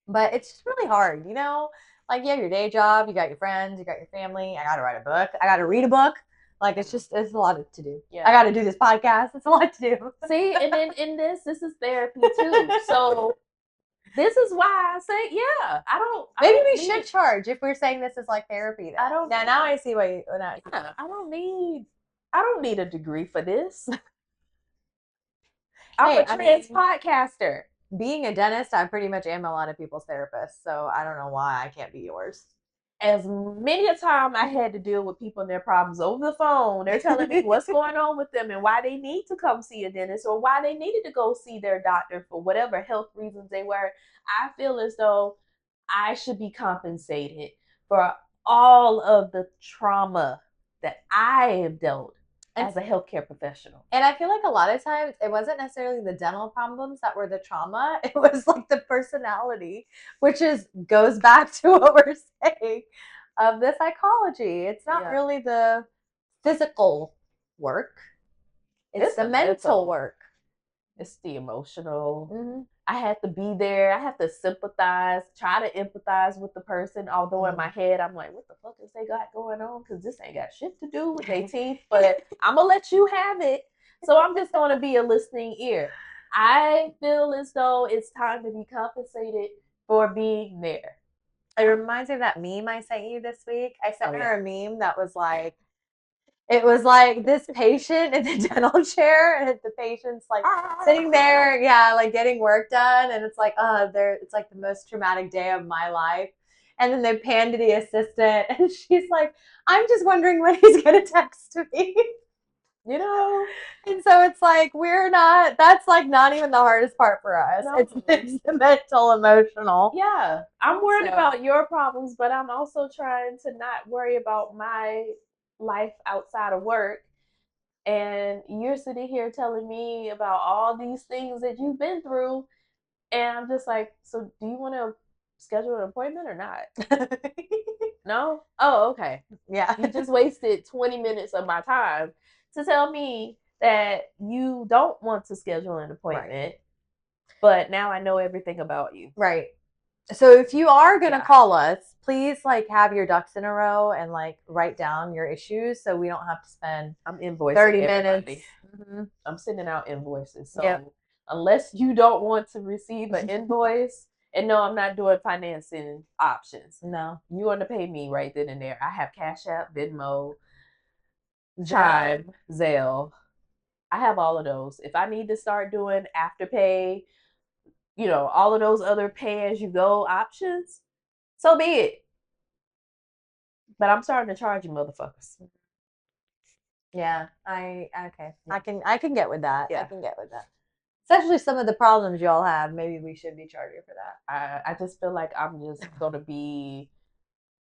but it's just really hard, you know? Like, you have your day job, you got your friends, you got your family. I got to write a book. I got to read a book. Like, it's a lot to do. Yeah. I got to do this podcast. It's a lot to do. See, and then in this is therapy too. So this is why I say, yeah, Maybe we should charge if we're saying this is like therapy. Then. Now I see why. I don't need a degree for this. I'm a trans podcaster. Being a dentist, I pretty much am a lot of people's therapist, so I don't know why I can't be yours. as many a time I had to deal with people and their problems over the phone. They're telling me what's going on with them and why they need to come see a dentist or why they needed to go see their doctor for whatever health reasons they were. I feel as though I should be compensated for all of the trauma that I have dealt as a healthcare professional. And I feel like a lot of times it wasn't necessarily the dental problems that were the trauma. It was like the personality, which goes back to what we're saying of the psychology. It's not really the physical work. It's the mental work. It's the emotional. Mm-hmm. I had to be there. I have to sympathize, try to empathize with the person. Although in my head, I'm like, what the fuck is they got going on? Because this ain't got shit to do with their teeth. But I'm going to let you have it. So I'm just going to be a listening ear. I feel as though it's time to be compensated for being there. It reminds me of that meme I sent you this week. I sent her a meme that was like, it was like this patient in the dental chair, and the patient's like sitting there, like getting work done, and it's like, it's like the most traumatic day of my life. And then they pan to the assistant, and she's like, I'm just wondering when he's gonna text me. You know? And so it's like, that's like not even the hardest part for us. No. It's the mental, emotional. Yeah. I'm worried about your problems, but I'm also trying to not worry about my life outside of work. And you're sitting here telling me about all these things that you've been through. And I'm just like, so do you want to schedule an appointment or not? No? Oh, okay. Yeah. You just wasted 20 minutes of my time to tell me that you don't want to schedule an appointment. Right. But now I know everything about you. Right. So if you are going to call us, please like have your ducks in a row and like write down your issues so we don't have to spend 30 minutes. Mm-hmm. I'm sending out invoices. So unless you don't want to receive an invoice, and no, I'm not doing financing options. No. You want to pay me right then and there. I have Cash App, Venmo, Chime, Zelle. I have all of those. If I need to start doing Afterpay, all of those other pay-as-you-go options, so be it. But I'm starting to charge you motherfuckers. Yeah, okay. I can get with that. Yeah. I can get with that. Especially some of the problems y'all have. Maybe we should be charging for that. I just feel like I'm just going to be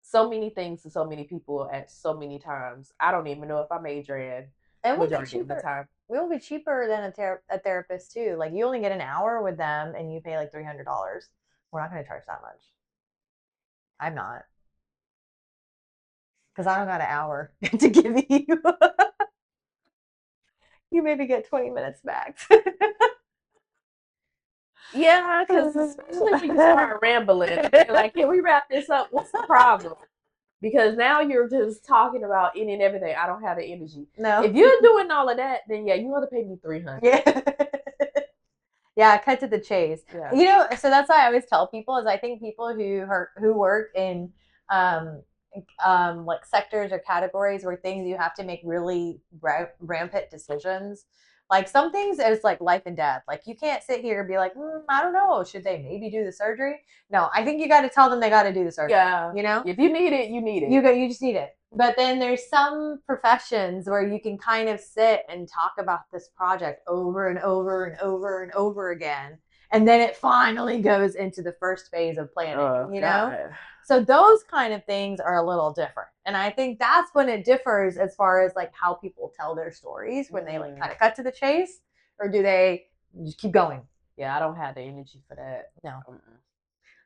so many things to so many people at so many times. I don't even know if I'm Adrianne. And we'll be cheaper. We will be cheaper than a therapist too. Like you only get an hour with them and you pay like $300. We're not going to charge that much. I'm not. Because I don't got an hour to give you. You maybe get 20 minutes max. Yeah, because especially when you start rambling, like, can we wrap this up? What's the problem? Because now you're just talking about any and everything. I don't have the energy. No. If you're doing all of that, then you want to pay me $300. Yeah. Yeah, cut to the chase. Yeah. So that's why I always tell people is I think people who work in like sectors or categories where things you have to make really rampant decisions. Like some things it's like life and death. Like you can't sit here and be like, I don't know, should they maybe do the surgery? No, I think you got to tell them they got to do the surgery. Yeah, if you need it, you need it. You just need it. But then there's some professions where you can kind of sit and talk about this project over and over and over and over again, and then it finally goes into the first phase of planning. God. So those kind of things are a little different. And I think that's when it differs as far as like how people tell their stories, when they like kind of cut to the chase, or do they just keep going? Yeah, I don't have the energy for that. No.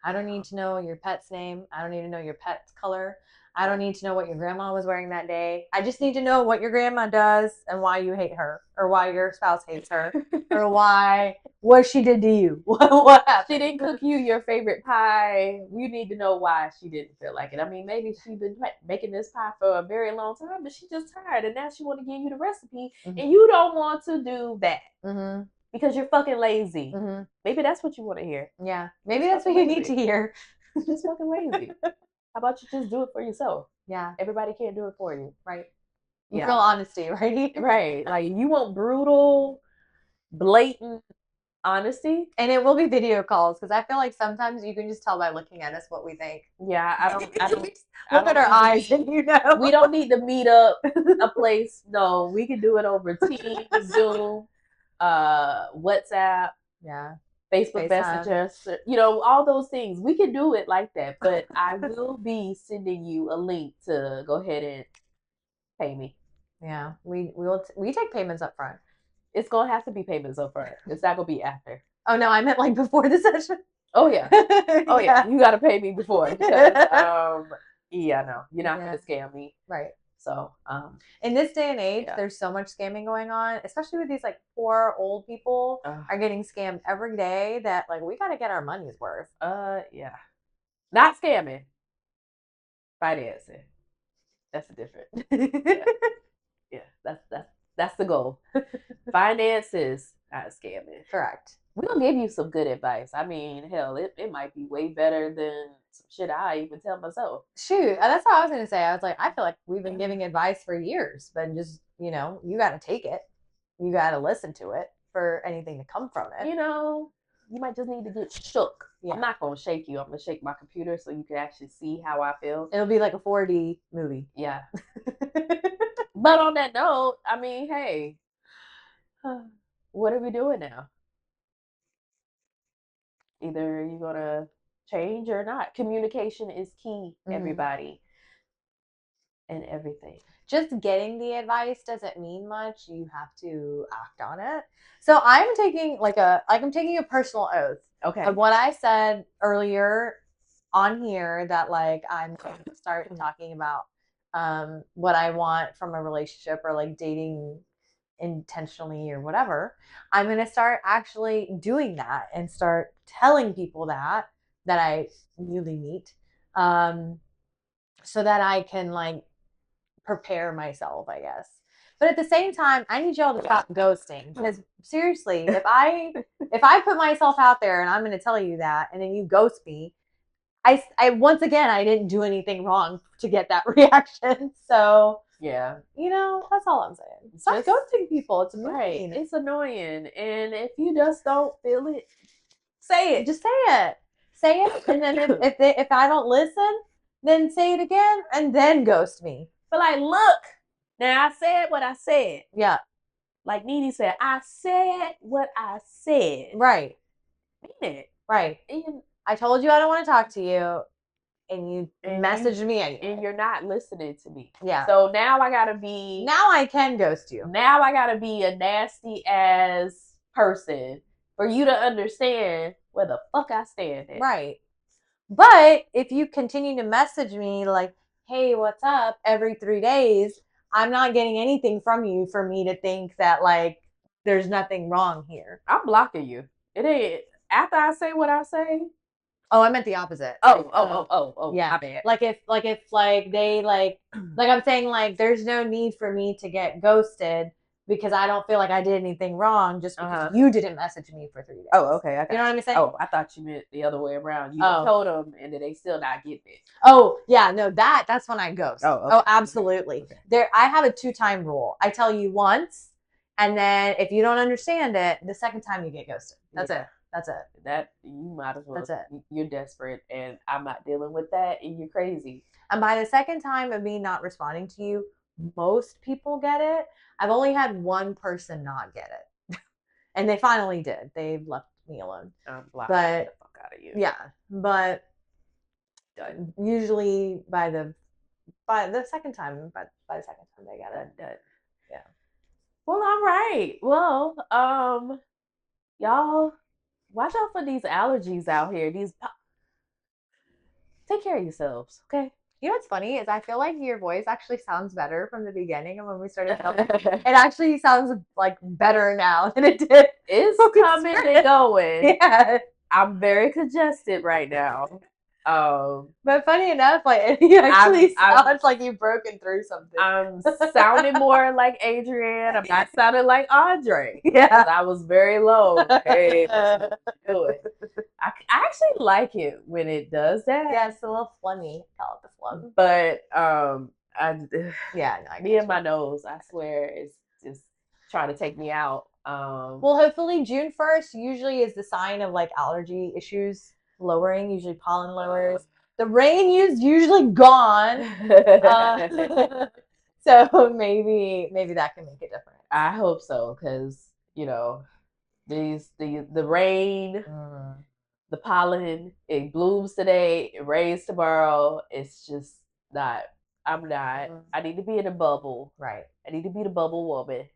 I don't need to know your pet's name. I don't need to know your pet's color. I don't need to know what your grandma was wearing that day. I just need to know what your grandma does and why you hate her, or why your spouse hates her, or what she did to you. What happened? She didn't cook you your favorite pie. You need to know why she didn't feel like it. I mean, maybe she's been making this pie for a very long time, but she's just tired, and now she want to give you the recipe, and you don't want to do that. Because you're fucking lazy. Maybe that's what you want to hear. Yeah. Maybe that's what you need to hear. Just fucking lazy. How about you just do it for yourself? Yeah. Everybody can't do it for you. Right. You feel honesty, right? Right. Like you want brutal, blatant Honesty. And it will be video calls because I feel like sometimes you can just tell by looking at us what we think. Yeah, Look at our eyes and you know. We don't need to meet up a place. No, we can do it over Teams, Zoom, WhatsApp, Yeah. Facebook FaceTime. Messenger, all those things. We can do it like that, but I will be sending you a link to go ahead and pay me. Yeah, we take payments up front. It's gonna have to be payments up front. It's not gonna be after. Oh no, I meant like before the session. Oh yeah. Oh yeah. You gotta pay me before because yeah, no, you're not gonna scam me. Right. So in this day and age, there's so much scamming going on, especially with these like poor old people are getting scammed every day that like we gotta get our money's worth. Yeah. Not scamming. Financing. That's the difference. Yeah. That's the goal. Finances, not scamming. Correct. We're gonna give you some good advice. I mean, hell, it might be way better than some shit I even tell myself. Shoot, that's what I was gonna say. I was like, I feel like we've been giving advice for years, but just you gotta take it. You gotta listen to it for anything to come from it. You might just need to get shook. Yeah. I'm not gonna shake you. I'm gonna shake my computer so you can actually see how I feel. It'll be like a 4D movie. Yeah. But on that note, I mean, hey, what are we doing now? Either you're gonna change or not. Communication is key, everybody, and everything. Just getting the advice doesn't mean much. You have to act on it. So I'm taking I'm taking a personal oath. Okay. Of what I said earlier on here that like I'm going to start talking about what I want from a relationship or like dating intentionally or whatever. I'm going to start actually doing that and start telling people that I really meet so that I can like prepare myself, I guess. But at the same time, I need y'all to stop ghosting because seriously, if I put myself out there and I'm going to tell you that, and then you ghost me, I once again I didn't do anything wrong to get that reaction. So yeah, that's all I'm saying. Stop ghosting people. It's annoying. Right. It's annoying, and if you just don't feel it, say it. Just say it. Say it, and then if I don't listen, then say it again, and then ghost me. But like, look, now I said what I said. Yeah. Like Nene said, I said what I said. Right. Mean it. Right. And I told you I don't want to talk to you, and you messaged me anyway. And you're not listening to me. Yeah. So now I gotta be. Now I can ghost you. Now I gotta be a nasty ass person for you to understand where the fuck I stand at. Right. But if you continue to message me like, hey, what's up, every 3 days, I'm not getting anything from you for me to think that like there's nothing wrong here. I'm blocking you. It ain't after I say what I say. Oh, I meant the opposite. Oh. Yeah. My bad. Like if they like I'm saying like there's no need for me to get ghosted because I don't feel like I did anything wrong just because you didn't message me for 3 days. Oh, okay. You know what I'm saying? Oh, I thought you meant the other way around. You told them and they still not getting it. Oh, yeah. No, that's when I ghost. Oh, okay. Oh, absolutely. Okay. I have a 2-time rule. I tell you once, and then if you don't understand it, the second time you get ghosted. That's it. That's it. That you might as well. That's it. You're desperate, and I'm not dealing with that, and you're crazy. And by the second time of me not responding to you, most people get it. I've only had one person not get it, and they finally did. They left me alone. I'm blocking the fuck out of you. Yeah, but usually by the second time, by the second time they get it. Done. Yeah. Well, all right. Well, y'all. Watch out for these allergies out here. Take care of yourselves, okay? You know what's funny is I feel like your voice actually sounds better from the beginning of when we started filming. It actually sounds like better now than it did. It's coming and going. Yeah. I'm very congested right now. But funny enough, like you actually sounds like you've broken through something. I'm sounding more like Adrianne. I'm not sounding like Andre. Yeah, I was very low. Hey, do it. I actually like it when it does that. Yeah, it's a little phlegmy. Call it the phlegm. But yeah, me and my nose, I swear, is just trying to take me out. Well, hopefully June 1st usually is the sign of like allergy issues lowering, usually pollen lowers. The rain is usually gone. So maybe that can make a difference. I hope so, because the rain, the pollen, it blooms today, it rains tomorrow. It's just not. I'm not. I need to be in a bubble. Right. I need to be the bubble woman.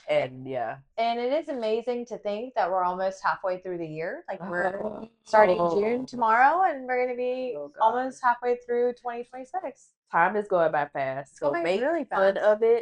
And yeah. And it is amazing to think that we're almost halfway through the year. Like we're starting June tomorrow, and we're going to be almost halfway through 2026. Time is going by fast. So make really fun fast. of it.